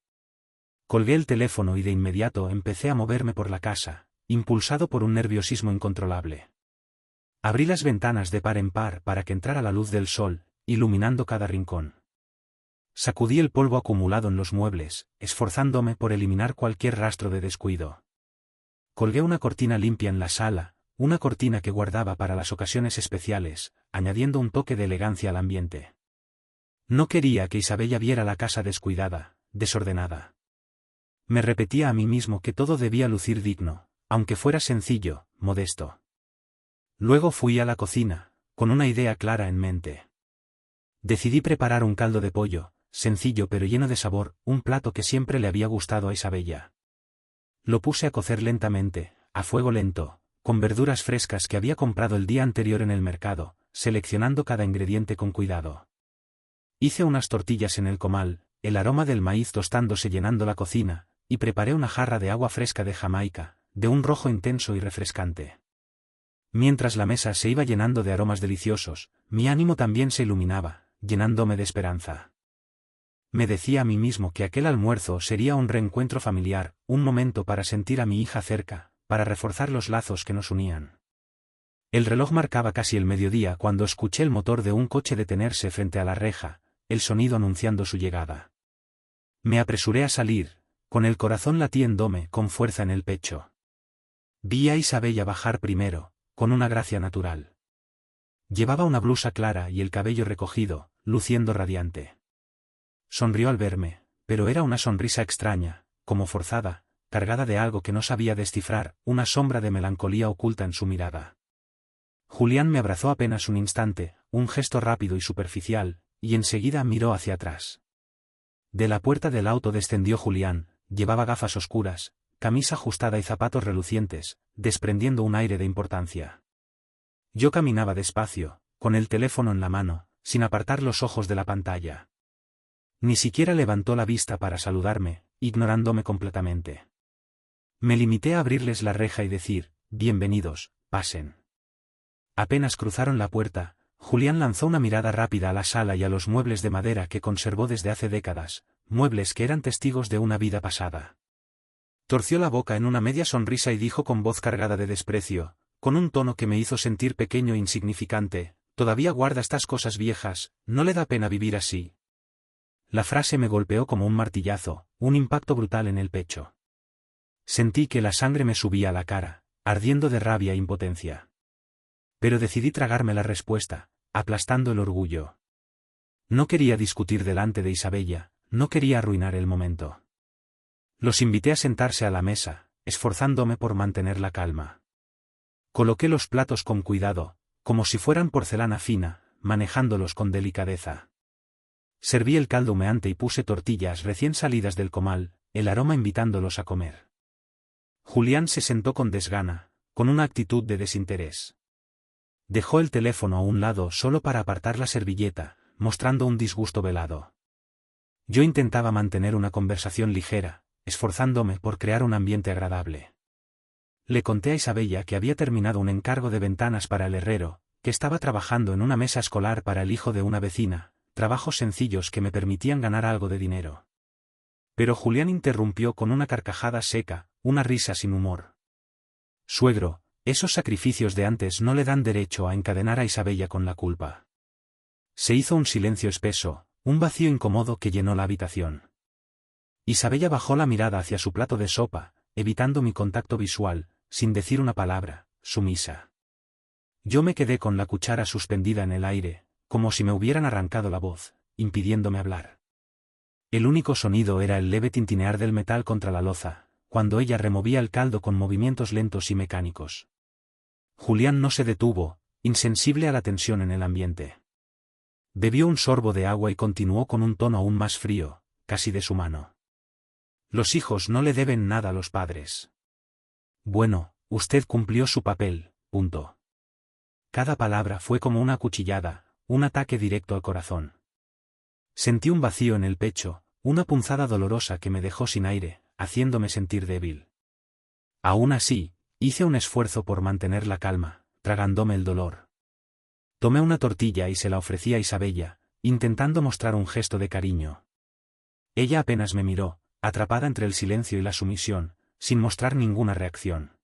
Colgué el teléfono y de inmediato empecé a moverme por la casa, impulsado por un nerviosismo incontrolable. Abrí las ventanas de par en par para que entrara la luz del sol, iluminando cada rincón. Sacudí el polvo acumulado en los muebles, esforzándome por eliminar cualquier rastro de descuido. Colgué una cortina limpia en la sala, una cortina que guardaba para las ocasiones especiales, añadiendo un toque de elegancia al ambiente. No quería que Isabella viera la casa descuidada, desordenada. Me repetía a mí mismo que todo debía lucir digno, aunque fuera sencillo, modesto. Luego fui a la cocina, con una idea clara en mente. Decidí preparar un caldo de pollo, sencillo pero lleno de sabor, un plato que siempre le había gustado a Isabella. Lo puse a cocer lentamente, a fuego lento, con verduras frescas que había comprado el día anterior en el mercado, seleccionando cada ingrediente con cuidado. Hice unas tortillas en el comal, el aroma del maíz tostándose llenando la cocina, y preparé una jarra de agua fresca de Jamaica, de un rojo intenso y refrescante. Mientras la mesa se iba llenando de aromas deliciosos, mi ánimo también se iluminaba, llenándome de esperanza. Me decía a mí mismo que aquel almuerzo sería un reencuentro familiar, un momento para sentir a mi hija cerca, para reforzar los lazos que nos unían. El reloj marcaba casi el mediodía cuando escuché el motor de un coche detenerse frente a la reja, el sonido anunciando su llegada. Me apresuré a salir, con el corazón latiéndome con fuerza en el pecho. Vi a Isabella bajar primero, con una gracia natural. Llevaba una blusa clara y el cabello recogido, luciendo radiante. Sonrió al verme, pero era una sonrisa extraña, como forzada, cargada de algo que no sabía descifrar, una sombra de melancolía oculta en su mirada. Julián me abrazó apenas un instante, un gesto rápido y superficial, y enseguida miró hacia atrás. De la puerta del auto descendió Julián, llevaba gafas oscuras, camisa ajustada y zapatos relucientes, desprendiendo un aire de importancia. Yo caminaba despacio, con el teléfono en la mano, sin apartar los ojos de la pantalla. Ni siquiera levantó la vista para saludarme, ignorándome completamente. Me limité a abrirles la reja y decir, bienvenidos, pasen. Apenas cruzaron la puerta, Julián lanzó una mirada rápida a la sala y a los muebles de madera que conservó desde hace décadas, muebles que eran testigos de una vida pasada. Torció la boca en una media sonrisa y dijo con voz cargada de desprecio, con un tono que me hizo sentir pequeño e insignificante: «Todavía guarda estas cosas viejas, ¿no le da pena vivir así?». La frase me golpeó como un martillazo, un impacto brutal en el pecho. Sentí que la sangre me subía a la cara, ardiendo de rabia e impotencia. Pero decidí tragarme la respuesta, aplastando el orgullo. No quería discutir delante de Isabella, no quería arruinar el momento. Los invité a sentarse a la mesa, esforzándome por mantener la calma. Coloqué los platos con cuidado, como si fueran porcelana fina, manejándolos con delicadeza. Serví el caldo humeante y puse tortillas recién salidas del comal, el aroma invitándolos a comer. Julián se sentó con desgana, con una actitud de desinterés. Dejó el teléfono a un lado solo para apartar la servilleta, mostrando un disgusto velado. Yo intentaba mantener una conversación ligera, esforzándome por crear un ambiente agradable. Le conté a Isabella que había terminado un encargo de ventanas para el herrero, que estaba trabajando en una mesa escolar para el hijo de una vecina, trabajos sencillos que me permitían ganar algo de dinero. Pero Julián interrumpió con una carcajada seca, una risa sin humor. «Suegro, esos sacrificios de antes no le dan derecho a encadenar a Isabella con la culpa». Se hizo un silencio espeso, un vacío incómodo que llenó la habitación. Isabella bajó la mirada hacia su plato de sopa, evitando mi contacto visual, sin decir una palabra, sumisa. Yo me quedé con la cuchara suspendida en el aire, como si me hubieran arrancado la voz, impidiéndome hablar. El único sonido era el leve tintinear del metal contra la loza, cuando ella removía el caldo con movimientos lentos y mecánicos. Julián no se detuvo, insensible a la tensión en el ambiente. Bebió un sorbo de agua y continuó con un tono aún más frío, casi deshumano. «Los hijos no le deben nada a los padres». «Bueno, usted cumplió su papel, punto». Cada palabra fue como una cuchillada, un ataque directo al corazón. Sentí un vacío en el pecho, una punzada dolorosa que me dejó sin aire, haciéndome sentir débil. Aún así, hice un esfuerzo por mantener la calma, tragándome el dolor. Tomé una tortilla y se la ofrecí a Isabella, intentando mostrar un gesto de cariño. Ella apenas me miró, atrapada entre el silencio y la sumisión, sin mostrar ninguna reacción.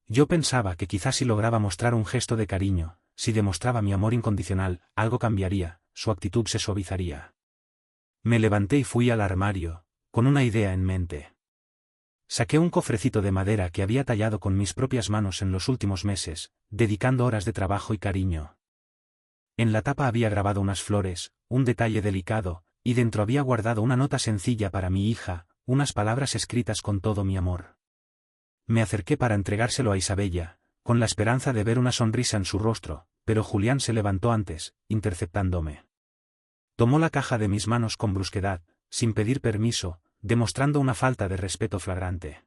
Yo pensaba que quizás si lograba mostrar un gesto de cariño, si demostraba mi amor incondicional, algo cambiaría, su actitud se suavizaría. Me levanté y fui al armario, con una idea en mente. Saqué un cofrecito de madera que había tallado con mis propias manos en los últimos meses, dedicando horas de trabajo y cariño. En la tapa había grabado unas flores, un detalle delicado, y dentro había guardado una nota sencilla para mi hija, unas palabras escritas con todo mi amor. Me acerqué para entregárselo a Isabella, con la esperanza de ver una sonrisa en su rostro, pero Julián se levantó antes, interceptándome. Tomó la caja de mis manos con brusquedad, sin pedir permiso, demostrando una falta de respeto flagrante.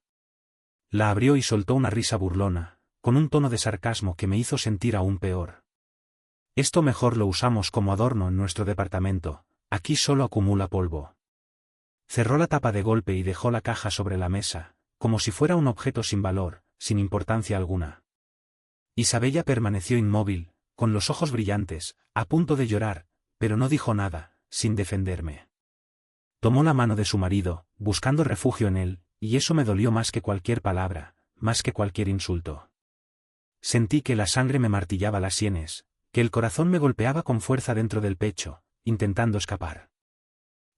La abrió y soltó una risa burlona, con un tono de sarcasmo que me hizo sentir aún peor. «Esto mejor lo usamos como adorno en nuestro departamento, aquí solo acumula polvo». Cerró la tapa de golpe y dejó la caja sobre la mesa, como si fuera un objeto sin valor, sin importancia alguna. Isabella permaneció inmóvil, con los ojos brillantes, a punto de llorar, pero no dijo nada, sin defenderme. Tomó la mano de su marido, buscando refugio en él, y eso me dolió más que cualquier palabra, más que cualquier insulto. Sentí que la sangre me martillaba las sienes, que el corazón me golpeaba con fuerza dentro del pecho, intentando escapar.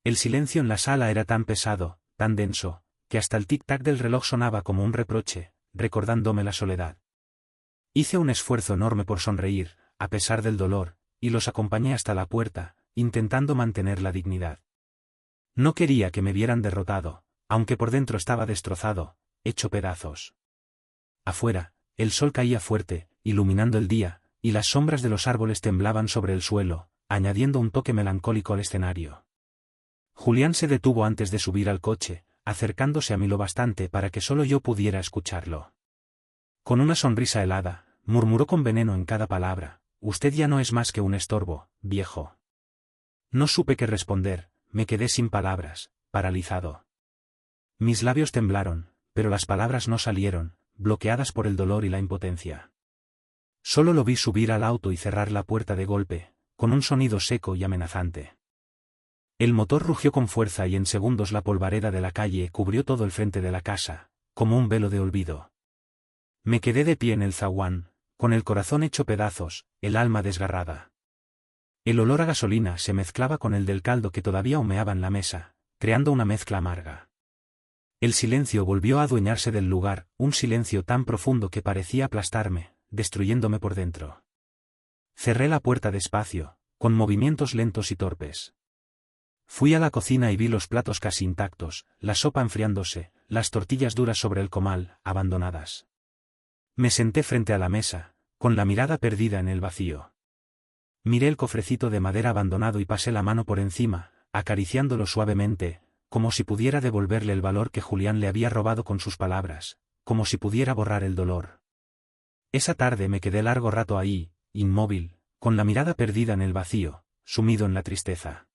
El silencio en la sala era tan pesado, tan denso, que hasta el tic-tac del reloj sonaba como un reproche, recordándome la soledad. Hice un esfuerzo enorme por sonreír, a pesar del dolor, y los acompañé hasta la puerta, intentando mantener la dignidad. No quería que me vieran derrotado, aunque por dentro estaba destrozado, hecho pedazos. Afuera, el sol caía fuerte, iluminando el día, y las sombras de los árboles temblaban sobre el suelo, añadiendo un toque melancólico al escenario. Julián se detuvo antes de subir al coche, acercándose a mí lo bastante para que solo yo pudiera escucharlo. Con una sonrisa helada, murmuró con veneno en cada palabra: «Usted ya no es más que un estorbo, viejo». No supe qué responder, me quedé sin palabras, paralizado. Mis labios temblaron, pero las palabras no salieron, bloqueadas por el dolor y la impotencia. Solo lo vi subir al auto y cerrar la puerta de golpe, con un sonido seco y amenazante. El motor rugió con fuerza y en segundos la polvareda de la calle cubrió todo el frente de la casa, como un velo de olvido. Me quedé de pie en el zaguán, con el corazón hecho pedazos, el alma desgarrada. El olor a gasolina se mezclaba con el del caldo que todavía humeaba en la mesa, creando una mezcla amarga. El silencio volvió a adueñarse del lugar, un silencio tan profundo que parecía aplastarme, destruyéndome por dentro. Cerré la puerta despacio, con movimientos lentos y torpes. Fui a la cocina y vi los platos casi intactos, la sopa enfriándose, las tortillas duras sobre el comal, abandonadas. Me senté frente a la mesa, con la mirada perdida en el vacío. Miré el cofrecito de madera abandonado y pasé la mano por encima, acariciándolo suavemente, como si pudiera devolverle el valor que Julián le había robado con sus palabras, como si pudiera borrar el dolor. Esa tarde me quedé largo rato ahí, inmóvil, con la mirada perdida en el vacío, sumido en la tristeza.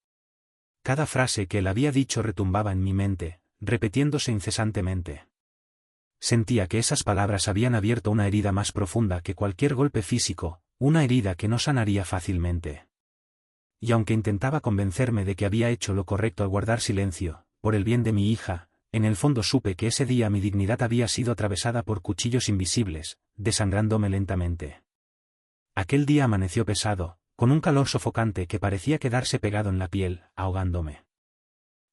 Cada frase que él había dicho retumbaba en mi mente, repitiéndose incesantemente. Sentía que esas palabras habían abierto una herida más profunda que cualquier golpe físico, una herida que no sanaría fácilmente. Y aunque intentaba convencerme de que había hecho lo correcto al guardar silencio, por el bien de mi hija, en el fondo supe que ese día mi dignidad había sido atravesada por cuchillos invisibles, desangrándome lentamente. Aquel día amaneció pesado, con un calor sofocante que parecía quedarse pegado en la piel, ahogándome.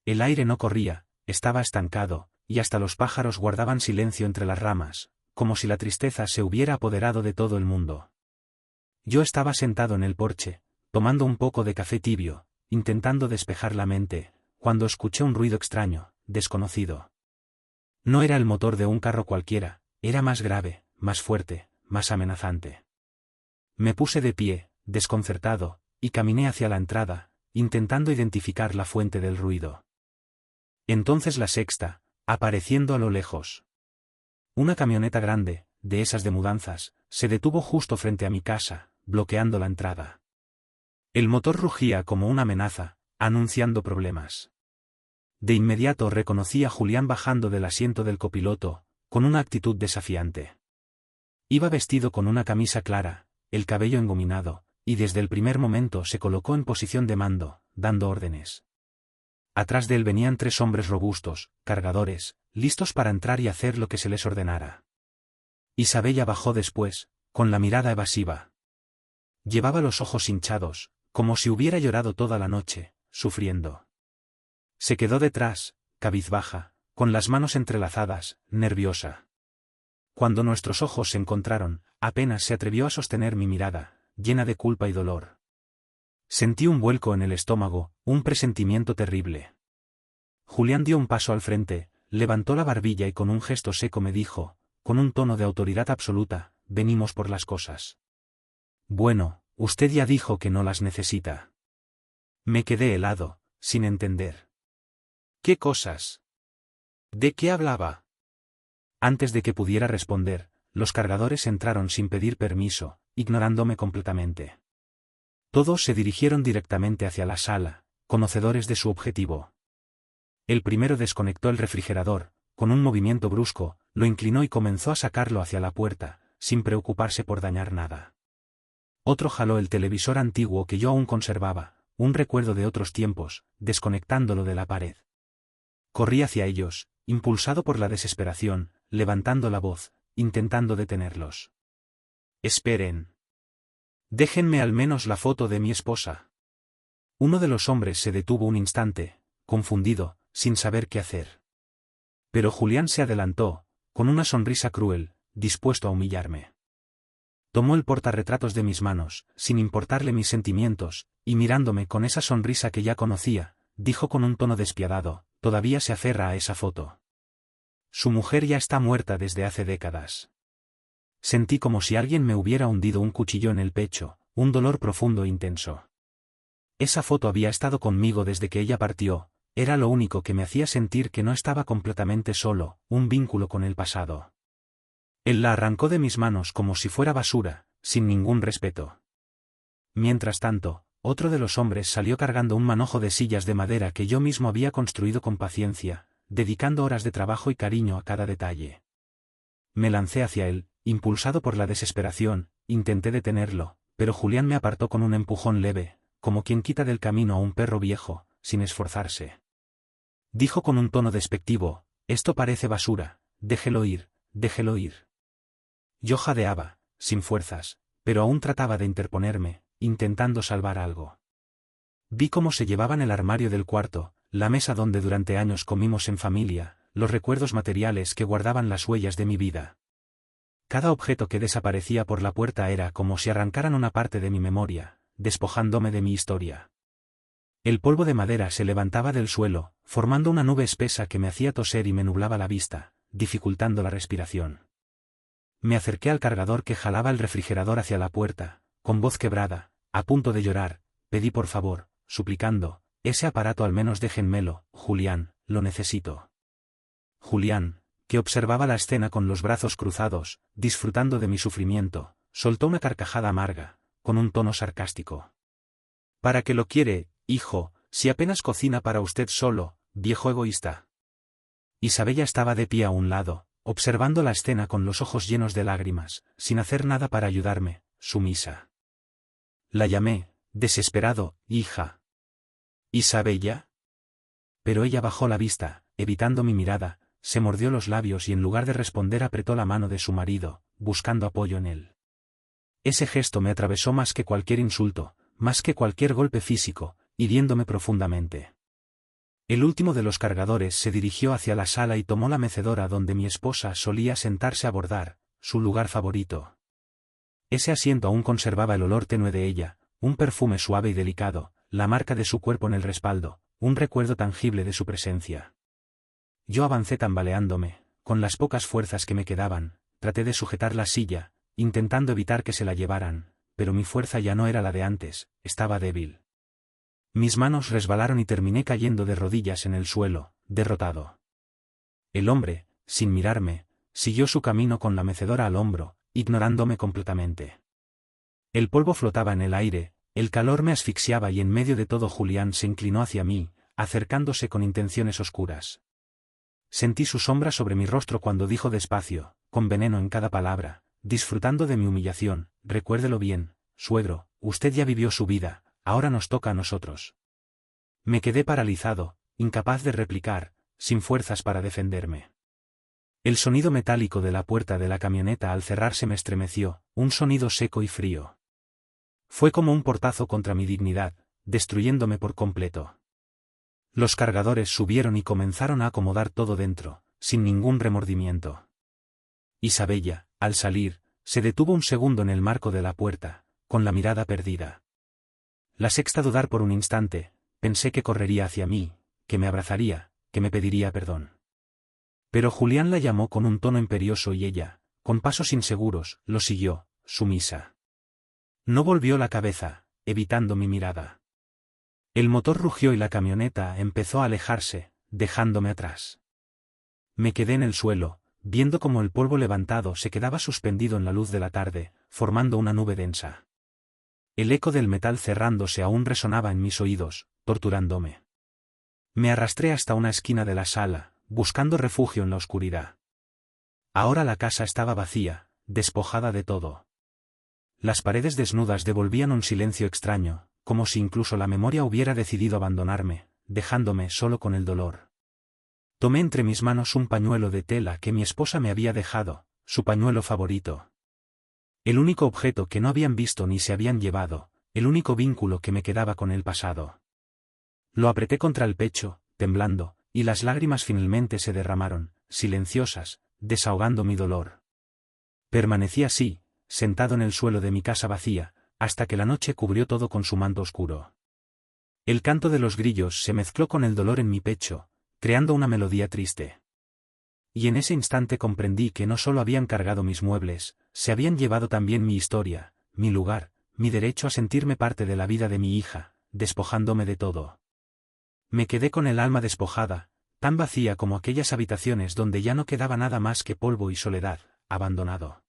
El aire no corría, estaba estancado, y hasta los pájaros guardaban silencio entre las ramas, como si la tristeza se hubiera apoderado de todo el mundo. Yo estaba sentado en el porche, tomando un poco de café tibio, intentando despejar la mente, cuando escuché un ruido extraño, desconocido. No era el motor de un carro cualquiera, era más grave, más fuerte, más amenazante. Me puse de pie, desconcertado, y caminé hacia la entrada, intentando identificar la fuente del ruido. Entonces la sexta, apareciendo a lo lejos. Una camioneta grande, de esas de mudanzas, se detuvo justo frente a mi casa, bloqueando la entrada. El motor rugía como una amenaza, anunciando problemas. De inmediato reconocí a Julián bajando del asiento del copiloto, con una actitud desafiante. Iba vestido con una camisa clara, el cabello engominado, y desde el primer momento se colocó en posición de mando, dando órdenes. Atrás de él venían 3 hombres robustos, cargadores, listos para entrar y hacer lo que se les ordenara. Isabella bajó después, con la mirada evasiva. Llevaba los ojos hinchados, como si hubiera llorado toda la noche, sufriendo. Se quedó detrás, cabizbaja, con las manos entrelazadas, nerviosa. Cuando nuestros ojos se encontraron, apenas se atrevió a sostener mi mirada, llena de culpa y dolor. Sentí un vuelco en el estómago, un presentimiento terrible. Julián dio un paso al frente, levantó la barbilla y con un gesto seco me dijo, con un tono de autoridad absoluta, venimos por las cosas. Bueno, usted ya dijo que no las necesita. Me quedé helado, sin entender. ¿Qué cosas? ¿De qué hablaba? Antes de que pudiera responder, los cargadores entraron sin pedir permiso, ignorándome completamente. Todos se dirigieron directamente hacia la sala, conocedores de su objetivo. El primero desconectó el refrigerador, con un movimiento brusco, lo inclinó y comenzó a sacarlo hacia la puerta, sin preocuparse por dañar nada. Otro jaló el televisor antiguo que yo aún conservaba, un recuerdo de otros tiempos, desconectándolo de la pared. Corrí hacia ellos, impulsado por la desesperación, levantando la voz, intentando detenerlos. Esperen. Déjenme al menos la foto de mi esposa. Uno de los hombres se detuvo un instante, confundido, sin saber qué hacer. Pero Julián se adelantó, con una sonrisa cruel, dispuesto a humillarme. Tomó el portarretratos de mis manos, sin importarle mis sentimientos, y mirándome con esa sonrisa que ya conocía, dijo con un tono despiadado, todavía se aferra a esa foto. Su mujer ya está muerta desde hace décadas. Sentí como si alguien me hubiera hundido un cuchillo en el pecho, un dolor profundo e intenso. Esa foto había estado conmigo desde que ella partió, era lo único que me hacía sentir que no estaba completamente solo, un vínculo con el pasado. Él la arrancó de mis manos como si fuera basura, sin ningún respeto. Mientras tanto, otro de los hombres salió cargando un manojo de sillas de madera que yo mismo había construido con paciencia, dedicando horas de trabajo y cariño a cada detalle. Me lancé hacia él, impulsado por la desesperación, intenté detenerlo, pero Julián me apartó con un empujón leve, como quien quita del camino a un perro viejo, sin esforzarse. Dijo con un tono despectivo: «Esto parece basura, déjelo ir, déjelo ir». Yo jadeaba, sin fuerzas, pero aún trataba de interponerme, intentando salvar algo. Vi cómo se llevaban el armario del cuarto, la mesa donde durante años comimos en familia, los recuerdos materiales que guardaban las huellas de mi vida. Cada objeto que desaparecía por la puerta era como si arrancaran una parte de mi memoria, despojándome de mi historia. El polvo de madera se levantaba del suelo, formando una nube espesa que me hacía toser y me nublaba la vista, dificultando la respiración. Me acerqué al cargador que jalaba el refrigerador hacia la puerta, con voz quebrada, a punto de llorar, pedí por favor, suplicando: «Ese aparato al menos déjenmelo, Julián, lo necesito». Julián, que observaba la escena con los brazos cruzados, disfrutando de mi sufrimiento, soltó una carcajada amarga, con un tono sarcástico. «¿Para qué lo quiere, hijo, si apenas cocina para usted solo, viejo egoísta?» Isabella estaba de pie a un lado, observando la escena con los ojos llenos de lágrimas, sin hacer nada para ayudarme, sumisa. La llamé, desesperado: «Hija». «¿Isabella?» Pero ella bajó la vista, evitando mi mirada, se mordió los labios y en lugar de responder apretó la mano de su marido, buscando apoyo en él. Ese gesto me atravesó más que cualquier insulto, más que cualquier golpe físico, hiriéndome profundamente. El último de los cargadores se dirigió hacia la sala y tomó la mecedora donde mi esposa solía sentarse a bordar, su lugar favorito. Ese asiento aún conservaba el olor tenue de ella, un perfume suave y delicado, la marca de su cuerpo en el respaldo, un recuerdo tangible de su presencia. Yo avancé tambaleándome, con las pocas fuerzas que me quedaban, traté de sujetar la silla, intentando evitar que se la llevaran, pero mi fuerza ya no era la de antes, estaba débil. Mis manos resbalaron y terminé cayendo de rodillas en el suelo, derrotado. El hombre, sin mirarme, siguió su camino con la mecedora al hombro, ignorándome completamente. El polvo flotaba en el aire, el calor me asfixiaba y en medio de todo Julián se inclinó hacia mí, acercándose con intenciones oscuras. Sentí su sombra sobre mi rostro cuando dijo despacio, con veneno en cada palabra, disfrutando de mi humillación: «Recuérdelo bien, suegro, usted ya vivió su vida, ahora nos toca a nosotros». Me quedé paralizado, incapaz de replicar, sin fuerzas para defenderme. El sonido metálico de la puerta de la camioneta al cerrarse me estremeció, un sonido seco y frío. Fue como un portazo contra mi dignidad, destruyéndome por completo. Los cargadores subieron y comenzaron a acomodar todo dentro, sin ningún remordimiento. Isabella, al salir, se detuvo un segundo en el marco de la puerta, con la mirada perdida. La sexta dudar por un instante, pensé que correría hacia mí, que me abrazaría, que me pediría perdón. Pero Julián la llamó con un tono imperioso y ella, con pasos inseguros, lo siguió, sumisa. No volvió la cabeza, evitando mi mirada. El motor rugió y la camioneta empezó a alejarse, dejándome atrás. Me quedé en el suelo, viendo cómo el polvo levantado se quedaba suspendido en la luz de la tarde, formando una nube densa. El eco del metal cerrándose aún resonaba en mis oídos, torturándome. Me arrastré hasta una esquina de la sala, buscando refugio en la oscuridad. Ahora la casa estaba vacía, despojada de todo. Las paredes desnudas devolvían un silencio extraño, como si incluso la memoria hubiera decidido abandonarme, dejándome solo con el dolor. Tomé entre mis manos un pañuelo de tela que mi esposa me había dejado, su pañuelo favorito. El único objeto que no habían visto ni se habían llevado, el único vínculo que me quedaba con el pasado. Lo apreté contra el pecho, temblando, y las lágrimas finalmente se derramaron, silenciosas, desahogando mi dolor. Permanecí así, sentado en el suelo de mi casa vacía, hasta que la noche cubrió todo con su manto oscuro. El canto de los grillos se mezcló con el dolor en mi pecho, creando una melodía triste. Y en ese instante comprendí que no solo habían cargado mis muebles, se habían llevado también mi historia, mi lugar, mi derecho a sentirme parte de la vida de mi hija, despojándome de todo. Me quedé con el alma despojada, tan vacía como aquellas habitaciones donde ya no quedaba nada más que polvo y soledad, abandonado.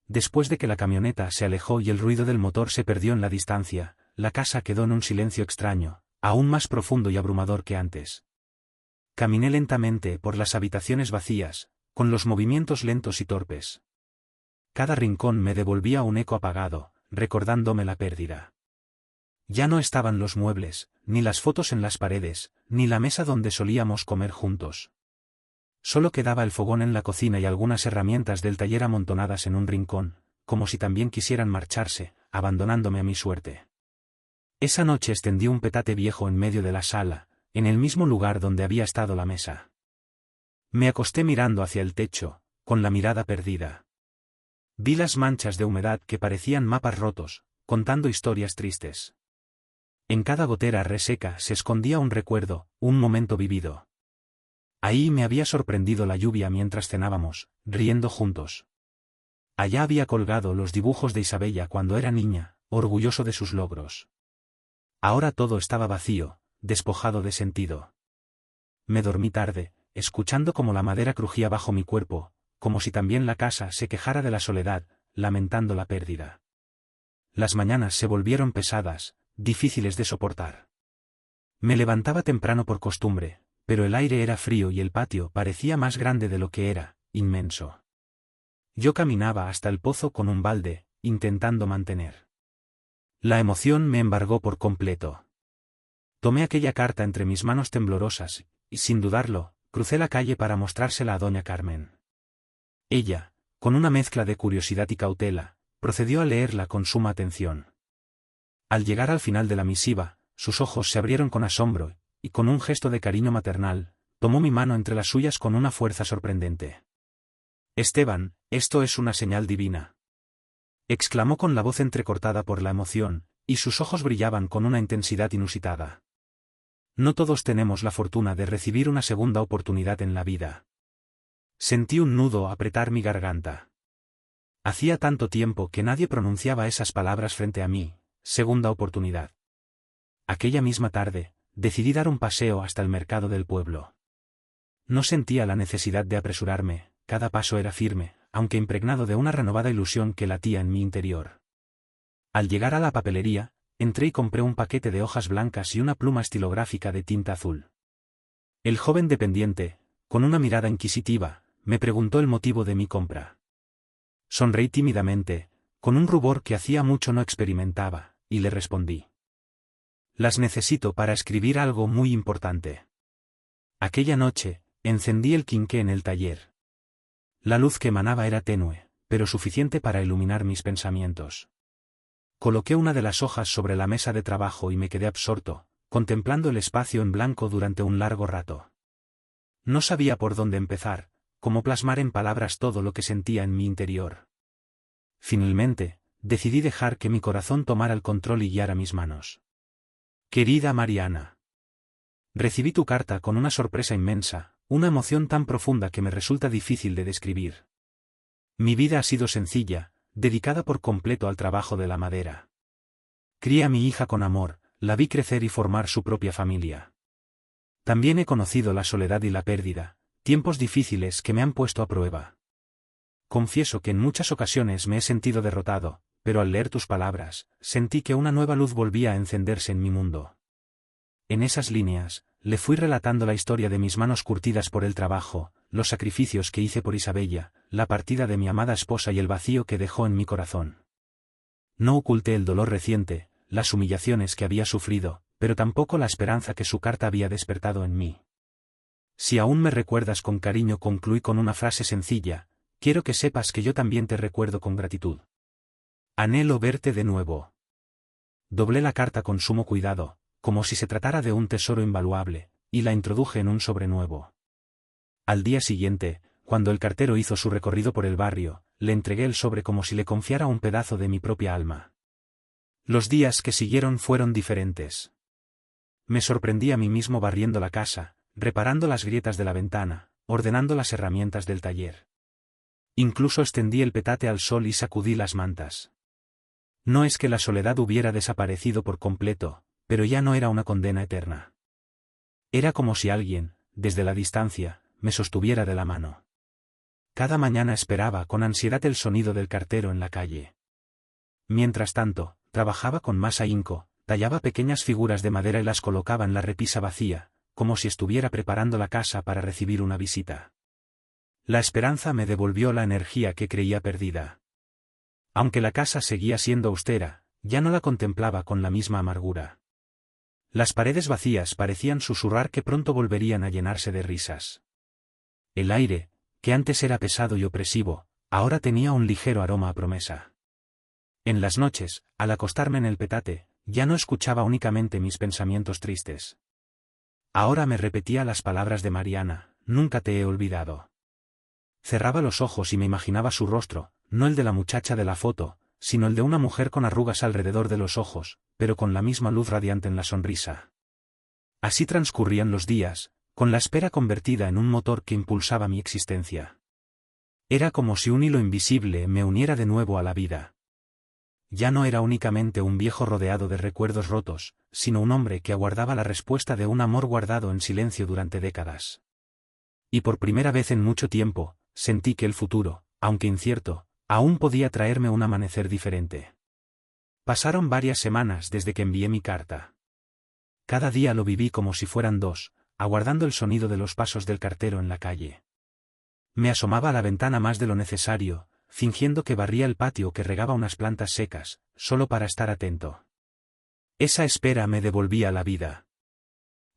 Después de que la camioneta se alejó y el ruido del motor se perdió en la distancia, la casa quedó en un silencio extraño, aún más profundo y abrumador que antes. Caminé lentamente por las habitaciones vacías, con los movimientos lentos y torpes. Cada rincón me devolvía un eco apagado, recordándome la pérdida. Ya no estaban los muebles, ni las fotos en las paredes, ni la mesa donde solíamos comer juntos. Solo quedaba el fogón en la cocina y algunas herramientas del taller amontonadas en un rincón, como si también quisieran marcharse, abandonándome a mi suerte. Esa noche extendí un petate viejo en medio de la sala, en el mismo lugar donde había estado la mesa. Me acosté mirando hacia el techo, con la mirada perdida. Vi las manchas de humedad que parecían mapas rotos, contando historias tristes. En cada gotera reseca se escondía un recuerdo, un momento vivido. Ahí me había sorprendido la lluvia mientras cenábamos, riendo juntos. Allá había colgado los dibujos de Isabella cuando era niña, orgulloso de sus logros. Ahora todo estaba vacío, despojado de sentido. Me dormí tarde, escuchando cómo la madera crujía bajo mi cuerpo, como si también la casa se quejara de la soledad, lamentando la pérdida. Las mañanas se volvieron pesadas, difíciles de soportar. Me levantaba temprano por costumbre, pero el aire era frío y el patio parecía más grande de lo que era, inmenso. Yo caminaba hasta el pozo con un balde, intentando mantener. La emoción me embargó por completo. Tomé aquella carta entre mis manos temblorosas, y sin dudarlo, crucé la calle para mostrársela a doña Carmen. Ella, con una mezcla de curiosidad y cautela, procedió a leerla con suma atención. Al llegar al final de la misiva, sus ojos se abrieron con asombro, y con un gesto de cariño maternal, tomó mi mano entre las suyas con una fuerza sorprendente. «Esteban, esto es una señal divina», exclamó con la voz entrecortada por la emoción, y sus ojos brillaban con una intensidad inusitada. No todos tenemos la fortuna de recibir una segunda oportunidad en la vida. Sentí un nudo apretar mi garganta. Hacía tanto tiempo que nadie pronunciaba esas palabras frente a mí, segunda oportunidad. Aquella misma tarde, decidí dar un paseo hasta el mercado del pueblo. No sentía la necesidad de apresurarme, cada paso era firme, aunque impregnado de una renovada ilusión que latía en mi interior. Al llegar a la papelería, entré y compré un paquete de hojas blancas y una pluma estilográfica de tinta azul. El joven dependiente, con una mirada inquisitiva, me preguntó el motivo de mi compra. Sonreí tímidamente, con un rubor que hacía mucho no experimentaba, y le respondí. Las necesito para escribir algo muy importante. Aquella noche, encendí el quinqué en el taller. La luz que emanaba era tenue, pero suficiente para iluminar mis pensamientos. Coloqué una de las hojas sobre la mesa de trabajo y me quedé absorto, contemplando el espacio en blanco durante un largo rato. No sabía por dónde empezar, cómo plasmar en palabras todo lo que sentía en mi interior. Finalmente, decidí dejar que mi corazón tomara el control y guiara mis manos. Querida Mariana. Recibí tu carta con una sorpresa inmensa, una emoción tan profunda que me resulta difícil de describir. Mi vida ha sido sencilla, dedicada por completo al trabajo de la madera. Crié a mi hija con amor, la vi crecer y formar su propia familia. También he conocido la soledad y la pérdida, tiempos difíciles que me han puesto a prueba. Confieso que en muchas ocasiones me he sentido derrotado, pero al leer tus palabras, sentí que una nueva luz volvía a encenderse en mi mundo. En esas líneas, le fui relatando la historia de mis manos curtidas por el trabajo, los sacrificios que hice por Isabella, la partida de mi amada esposa y el vacío que dejó en mi corazón. No oculté el dolor reciente, las humillaciones que había sufrido, pero tampoco la esperanza que su carta había despertado en mí. Si aún me recuerdas con cariño, concluí con una frase sencilla: quiero que sepas que yo también te recuerdo con gratitud. Anhelo verte de nuevo. Doblé la carta con sumo cuidado, como si se tratara de un tesoro invaluable, y la introduje en un sobre nuevo. Al día siguiente, cuando el cartero hizo su recorrido por el barrio, le entregué el sobre como si le confiara un pedazo de mi propia alma. Los días que siguieron fueron diferentes. Me sorprendí a mí mismo barriendo la casa, reparando las grietas de la ventana, ordenando las herramientas del taller. Incluso extendí el petate al sol y sacudí las mantas. No es que la soledad hubiera desaparecido por completo, pero ya no era una condena eterna. Era como si alguien, desde la distancia, me sostuviera de la mano. Cada mañana esperaba con ansiedad el sonido del cartero en la calle. Mientras tanto, trabajaba con más ahínco, tallaba pequeñas figuras de madera y las colocaba en la repisa vacía, como si estuviera preparando la casa para recibir una visita. La esperanza me devolvió la energía que creía perdida. Aunque la casa seguía siendo austera, ya no la contemplaba con la misma amargura. Las paredes vacías parecían susurrar que pronto volverían a llenarse de risas. El aire, que antes era pesado y opresivo, ahora tenía un ligero aroma a promesa. En las noches, al acostarme en el petate, ya no escuchaba únicamente mis pensamientos tristes. Ahora me repetía las palabras de Mariana: nunca te he olvidado. Cerraba los ojos y me imaginaba su rostro, no el de la muchacha de la foto, sino el de una mujer con arrugas alrededor de los ojos, pero con la misma luz radiante en la sonrisa. Así transcurrían los días, con la espera convertida en un motor que impulsaba mi existencia. Era como si un hilo invisible me uniera de nuevo a la vida. Ya no era únicamente un viejo rodeado de recuerdos rotos, sino un hombre que aguardaba la respuesta de un amor guardado en silencio durante décadas. Y por primera vez en mucho tiempo, sentí que el futuro, aunque incierto, aún podía traerme un amanecer diferente. Pasaron varias semanas desde que envié mi carta. Cada día lo viví como si fueran dos, aguardando el sonido de los pasos del cartero en la calle. Me asomaba a la ventana más de lo necesario, fingiendo que barría el patio o que regaba unas plantas secas, solo para estar atento. Esa espera me devolvía la vida.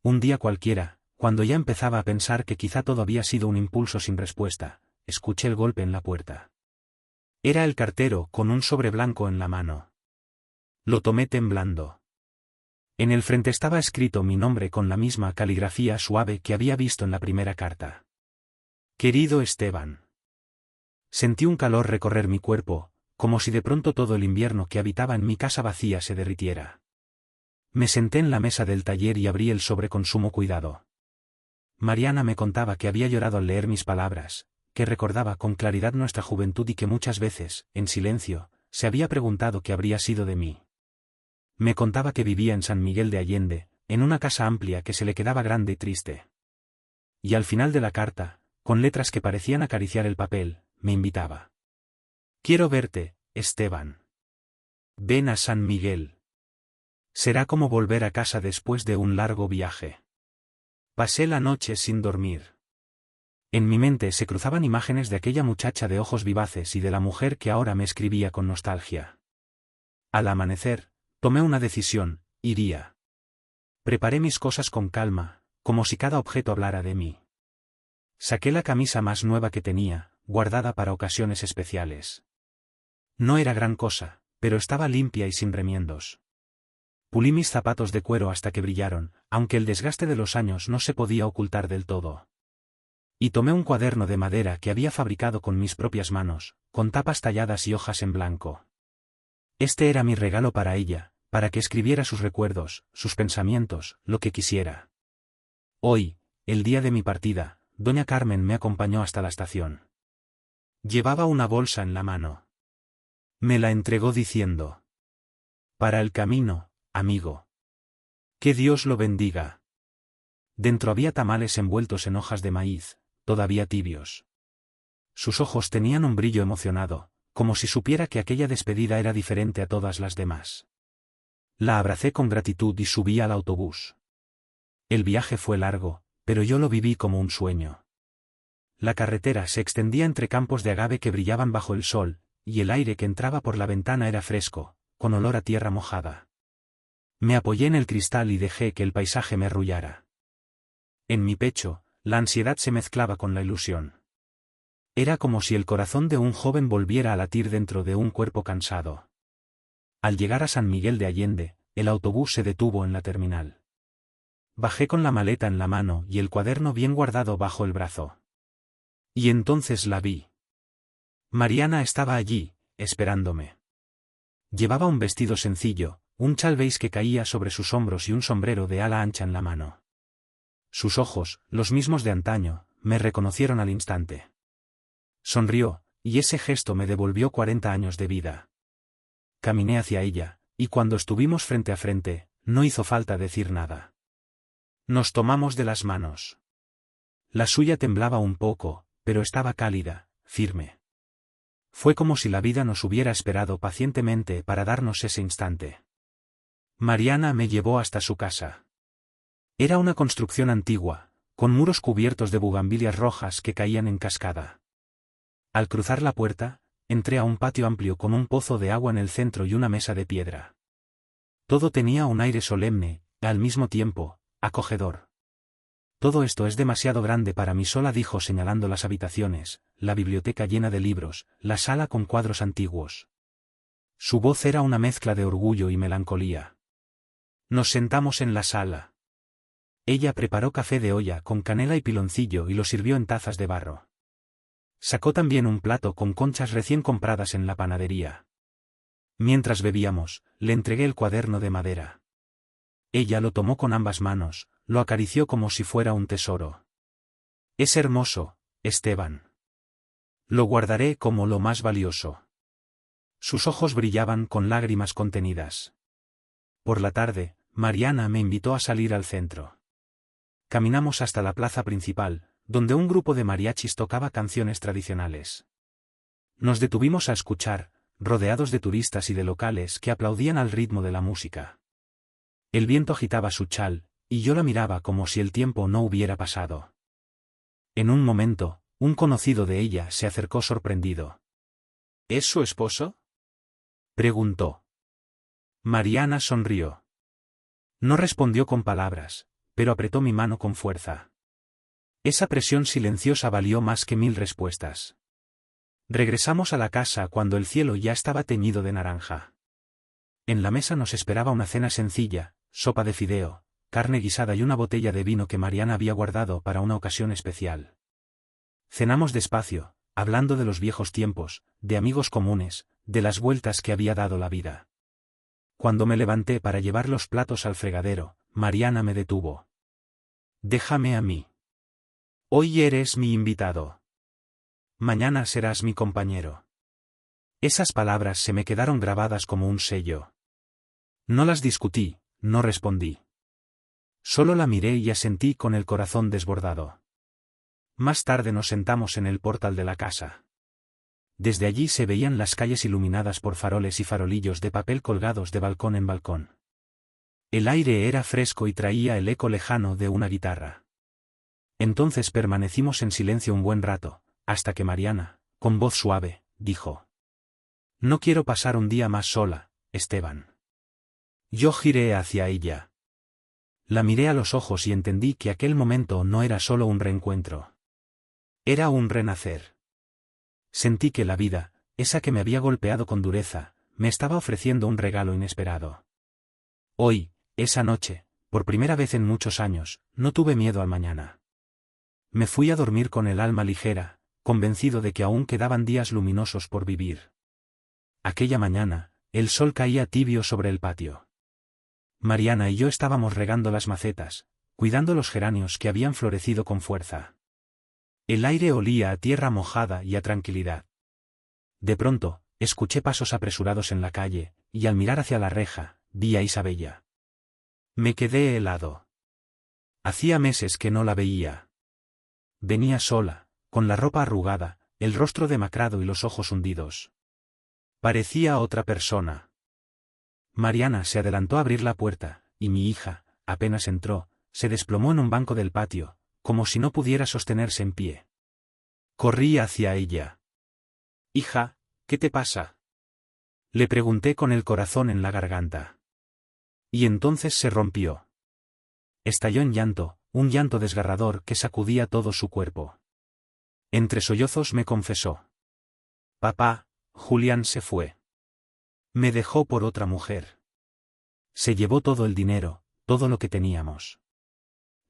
Un día cualquiera, cuando ya empezaba a pensar que quizá todo había sido un impulso sin respuesta, escuché el golpe en la puerta. Era el cartero con un sobre blanco en la mano. Lo tomé temblando. En el frente estaba escrito mi nombre con la misma caligrafía suave que había visto en la primera carta. Querido Esteban. Sentí un calor recorrer mi cuerpo, como si de pronto todo el invierno que habitaba en mi casa vacía se derritiera. Me senté en la mesa del taller y abrí el sobre con sumo cuidado. Mariana me contaba que había llorado al leer mis palabras, que recordaba con claridad nuestra juventud y que muchas veces, en silencio, se había preguntado qué habría sido de mí. Me contaba que vivía en San Miguel de Allende, en una casa amplia que se le quedaba grande y triste. Y al final de la carta, con letras que parecían acariciar el papel, me invitaba. Quiero verte, Esteban. Ven a San Miguel. Será como volver a casa después de un largo viaje. Pasé la noche sin dormir. En mi mente se cruzaban imágenes de aquella muchacha de ojos vivaces y de la mujer que ahora me escribía con nostalgia. Al amanecer, tomé una decisión: iría. Preparé mis cosas con calma, como si cada objeto hablara de mí. Saqué la camisa más nueva que tenía, guardada para ocasiones especiales. No era gran cosa, pero estaba limpia y sin remiendos. Pulí mis zapatos de cuero hasta que brillaron, aunque el desgaste de los años no se podía ocultar del todo. Y tomé un cuaderno de madera que había fabricado con mis propias manos, con tapas talladas y hojas en blanco. Este era mi regalo para ella, para que escribiera sus recuerdos, sus pensamientos, lo que quisiera. Hoy, el día de mi partida, doña Carmen me acompañó hasta la estación. Llevaba una bolsa en la mano. Me la entregó diciendo: para el camino, amigo. Que Dios lo bendiga. Dentro había tamales envueltos en hojas de maíz, todavía tibios. Sus ojos tenían un brillo emocionado, como si supiera que aquella despedida era diferente a todas las demás. La abracé con gratitud y subí al autobús. El viaje fue largo, pero yo lo viví como un sueño. La carretera se extendía entre campos de agave que brillaban bajo el sol, y el aire que entraba por la ventana era fresco, con olor a tierra mojada. Me apoyé en el cristal y dejé que el paisaje me arrullara. En mi pecho, la ansiedad se mezclaba con la ilusión. Era como si el corazón de un joven volviera a latir dentro de un cuerpo cansado. Al llegar a San Miguel de Allende, el autobús se detuvo en la terminal. Bajé con la maleta en la mano y el cuaderno bien guardado bajo el brazo. Y entonces la vi. Mariana estaba allí, esperándome. Llevaba un vestido sencillo, un chal beige que caía sobre sus hombros y un sombrero de ala ancha en la mano. Sus ojos, los mismos de antaño, me reconocieron al instante. Sonrió, y ese gesto me devolvió 40 años de vida. Caminé hacia ella, y cuando estuvimos frente a frente, no hizo falta decir nada. Nos tomamos de las manos. La suya temblaba un poco, pero estaba cálida, firme. Fue como si la vida nos hubiera esperado pacientemente para darnos ese instante. Mariana me llevó hasta su casa. Era una construcción antigua, con muros cubiertos de bugambilias rojas que caían en cascada. Al cruzar la puerta, entré a un patio amplio con un pozo de agua en el centro y una mesa de piedra. Todo tenía un aire solemne, al mismo tiempo, acogedor. Todo esto es demasiado grande para mí sola, dijo señalando las habitaciones, la biblioteca llena de libros, la sala con cuadros antiguos. Su voz era una mezcla de orgullo y melancolía. Nos sentamos en la sala. Ella preparó café de olla con canela y piloncillo y lo sirvió en tazas de barro. Sacó también un plato con conchas recién compradas en la panadería. Mientras bebíamos, le entregué el cuaderno de madera. Ella lo tomó con ambas manos, lo acarició como si fuera un tesoro. Es hermoso, Esteban. Lo guardaré como lo más valioso. Sus ojos brillaban con lágrimas contenidas. Por la tarde, Mariana me invitó a salir al centro. Caminamos hasta la plaza principal, donde un grupo de mariachis tocaba canciones tradicionales. Nos detuvimos a escuchar, rodeados de turistas y de locales que aplaudían al ritmo de la música. El viento agitaba su chal, y yo la miraba como si el tiempo no hubiera pasado. En un momento, un conocido de ella se acercó sorprendido. ¿Es su esposo?, preguntó. Mariana sonrió. No respondió con palabras, pero apretó mi mano con fuerza. Esa presión silenciosa valió más que 1000 respuestas. Regresamos a la casa cuando el cielo ya estaba teñido de naranja. En la mesa nos esperaba una cena sencilla, sopa de fideo, carne guisada y una botella de vino que Mariana había guardado para una ocasión especial. Cenamos despacio, hablando de los viejos tiempos, de amigos comunes, de las vueltas que había dado la vida. Cuando me levanté para llevar los platos al fregadero, Mariana me detuvo. Déjame a mí. Hoy eres mi invitado. Mañana serás mi compañero. Esas palabras se me quedaron grabadas como un sello. No las discutí, no respondí. Solo la miré y asentí con el corazón desbordado. Más tarde nos sentamos en el portal de la casa. Desde allí se veían las calles iluminadas por faroles y farolillos de papel colgados de balcón en balcón. El aire era fresco y traía el eco lejano de una guitarra. Entonces permanecimos en silencio un buen rato, hasta que Mariana, con voz suave, dijo: No quiero pasar un día más sola, Esteban. Yo giré hacia ella. La miré a los ojos y entendí que aquel momento no era solo un reencuentro. Era un renacer. Sentí que la vida, esa que me había golpeado con dureza, me estaba ofreciendo un regalo inesperado. Hoy, esa noche, por primera vez en muchos años, no tuve miedo al mañana. Me fui a dormir con el alma ligera, convencido de que aún quedaban días luminosos por vivir. Aquella mañana, el sol caía tibio sobre el patio. Mariana y yo estábamos regando las macetas, cuidando los geranios que habían florecido con fuerza. El aire olía a tierra mojada y a tranquilidad. De pronto, escuché pasos apresurados en la calle, y al mirar hacia la reja, vi a Isabella. Me quedé helado. Hacía meses que no la veía. Venía sola, con la ropa arrugada, el rostro demacrado y los ojos hundidos. Parecía otra persona. Mariana se adelantó a abrir la puerta, y mi hija, apenas entró, se desplomó en un banco del patio, como si no pudiera sostenerse en pie. Corrí hacia ella. Hija, ¿qué te pasa?, le pregunté con el corazón en la garganta. Y entonces se rompió. Estalló en llanto, un llanto desgarrador que sacudía todo su cuerpo. Entre sollozos me confesó: Papá, Julián se fue. Me dejó por otra mujer. Se llevó todo el dinero, todo lo que teníamos.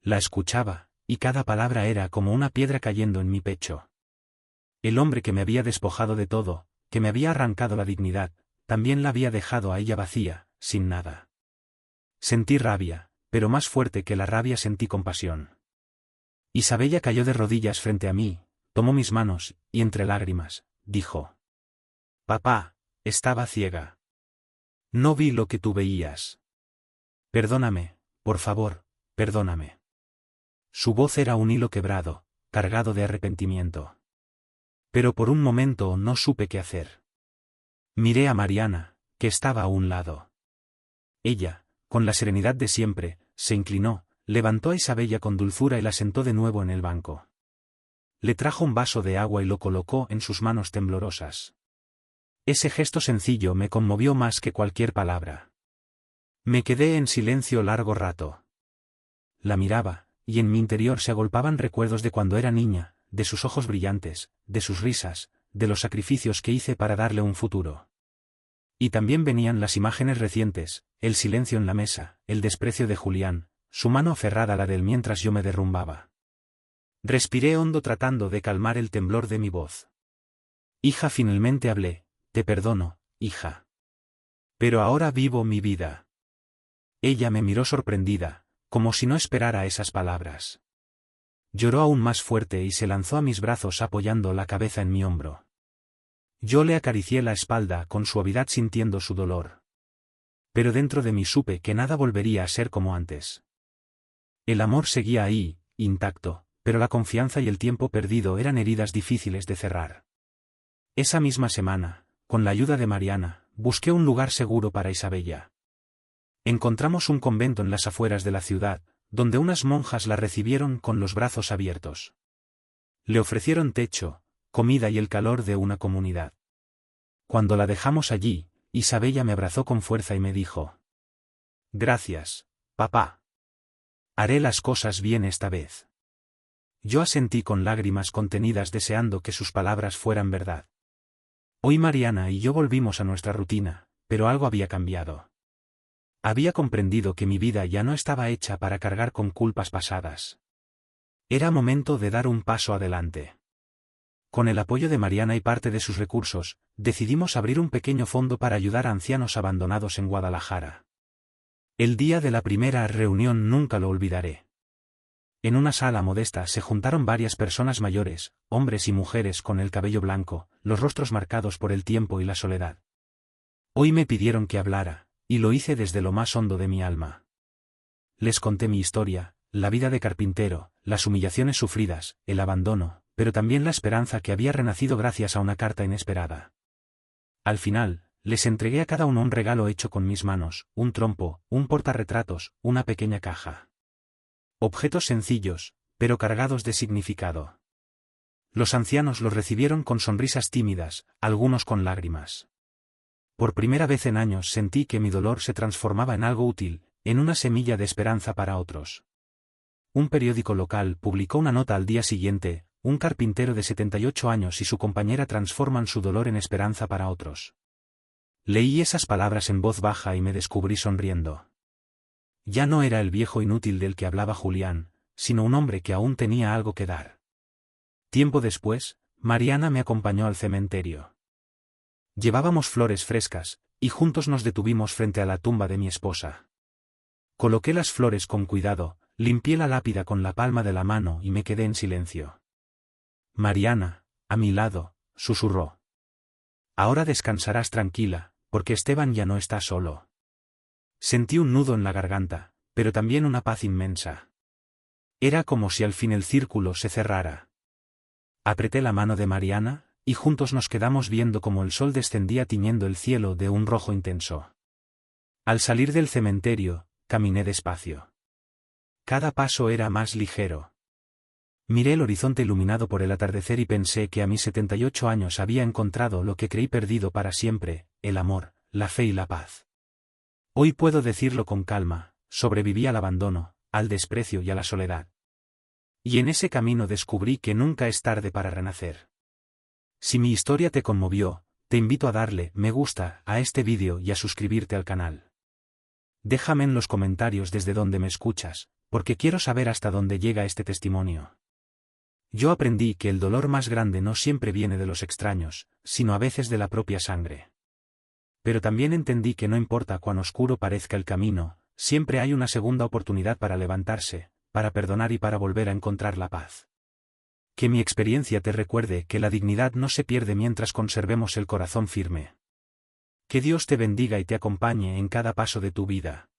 La escuchaba, y cada palabra era como una piedra cayendo en mi pecho. El hombre que me había despojado de todo, que me había arrancado la dignidad, también la había dejado a ella vacía, sin nada. Sentí rabia, pero más fuerte que la rabia sentí compasión. Isabella cayó de rodillas frente a mí, tomó mis manos, y entre lágrimas, dijo: Papá, estaba ciega. No vi lo que tú veías. Perdóname, por favor, perdóname. Su voz era un hilo quebrado, cargado de arrepentimiento. Pero por un momento no supe qué hacer. Miré a Mariana, que estaba a un lado. Ella, con la serenidad de siempre, se inclinó, levantó a Isabella con dulzura y la sentó de nuevo en el banco. Le trajo un vaso de agua y lo colocó en sus manos temblorosas. Ese gesto sencillo me conmovió más que cualquier palabra. Me quedé en silencio largo rato. La miraba, y en mi interior se agolpaban recuerdos de cuando era niña, de sus ojos brillantes, de sus risas, de los sacrificios que hice para darle un futuro. Y también venían las imágenes recientes, el silencio en la mesa, el desprecio de Julián, su mano aferrada a la de él mientras yo me derrumbaba. Respiré hondo tratando de calmar el temblor de mi voz. Hija, finalmente hablé, te perdono, hija. Pero ahora vivo mi vida. Ella me miró sorprendida, como si no esperara esas palabras. Lloró aún más fuerte y se lanzó a mis brazos apoyando la cabeza en mi hombro. Yo le acaricié la espalda con suavidad sintiendo su dolor. Pero dentro de mí supe que nada volvería a ser como antes. El amor seguía ahí, intacto, pero la confianza y el tiempo perdido eran heridas difíciles de cerrar. Esa misma semana, con la ayuda de Mariana, busqué un lugar seguro para Isabella. Encontramos un convento en las afueras de la ciudad, donde unas monjas la recibieron con los brazos abiertos. Le ofrecieron techo, comida y el calor de una comunidad. Cuando la dejamos allí, Isabella me abrazó con fuerza y me dijo: «Gracias, papá. Haré las cosas bien esta vez». Yo asentí con lágrimas contenidas deseando que sus palabras fueran verdad. Hoy Mariana y yo volvimos a nuestra rutina, pero algo había cambiado. Había comprendido que mi vida ya no estaba hecha para cargar con culpas pasadas. Era momento de dar un paso adelante. Con el apoyo de Mariana y parte de sus recursos, decidimos abrir un pequeño fondo para ayudar a ancianos abandonados en Guadalajara. El día de la primera reunión nunca lo olvidaré. En una sala modesta se juntaron varias personas mayores, hombres y mujeres con el cabello blanco, los rostros marcados por el tiempo y la soledad. Hoy me pidieron que hablara, y lo hice desde lo más hondo de mi alma. Les conté mi historia, la vida de carpintero, las humillaciones sufridas, el abandono, pero también la esperanza que había renacido gracias a una carta inesperada. Al final, les entregué a cada uno un regalo hecho con mis manos, un trompo, un portarretratos, una pequeña caja. Objetos sencillos, pero cargados de significado. Los ancianos los recibieron con sonrisas tímidas, algunos con lágrimas. Por primera vez en años sentí que mi dolor se transformaba en algo útil, en una semilla de esperanza para otros. Un periódico local publicó una nota al día siguiente: un carpintero de 78 años y su compañera transforman su dolor en esperanza para otros. Leí esas palabras en voz baja y me descubrí sonriendo. Ya no era el viejo inútil del que hablaba Julián, sino un hombre que aún tenía algo que dar. Tiempo después, Mariana me acompañó al cementerio. Llevábamos flores frescas, y juntos nos detuvimos frente a la tumba de mi esposa. Coloqué las flores con cuidado, limpié la lápida con la palma de la mano y me quedé en silencio. Mariana, a mi lado, susurró: «Ahora descansarás tranquila, porque Esteban ya no está solo». Sentí un nudo en la garganta, pero también una paz inmensa. Era como si al fin el círculo se cerrara. Apreté la mano de Mariana, y juntos nos quedamos viendo cómo el sol descendía tiñendo el cielo de un rojo intenso. Al salir del cementerio, caminé despacio. Cada paso era más ligero. Miré el horizonte iluminado por el atardecer y pensé que a mis 78 años había encontrado lo que creí perdido para siempre: el amor, la fe y la paz. Hoy puedo decirlo con calma: sobreviví al abandono, al desprecio y a la soledad. Y en ese camino descubrí que nunca es tarde para renacer. Si mi historia te conmovió, te invito a darle me gusta a este vídeo y a suscribirte al canal. Déjame en los comentarios desde donde me escuchas, porque quiero saber hasta dónde llega este testimonio. Yo aprendí que el dolor más grande no siempre viene de los extraños, sino a veces de la propia sangre. Pero también entendí que no importa cuán oscuro parezca el camino, siempre hay una segunda oportunidad para levantarse, para perdonar y para volver a encontrar la paz. Que mi experiencia te recuerde que la dignidad no se pierde mientras conservemos el corazón firme. Que Dios te bendiga y te acompañe en cada paso de tu vida.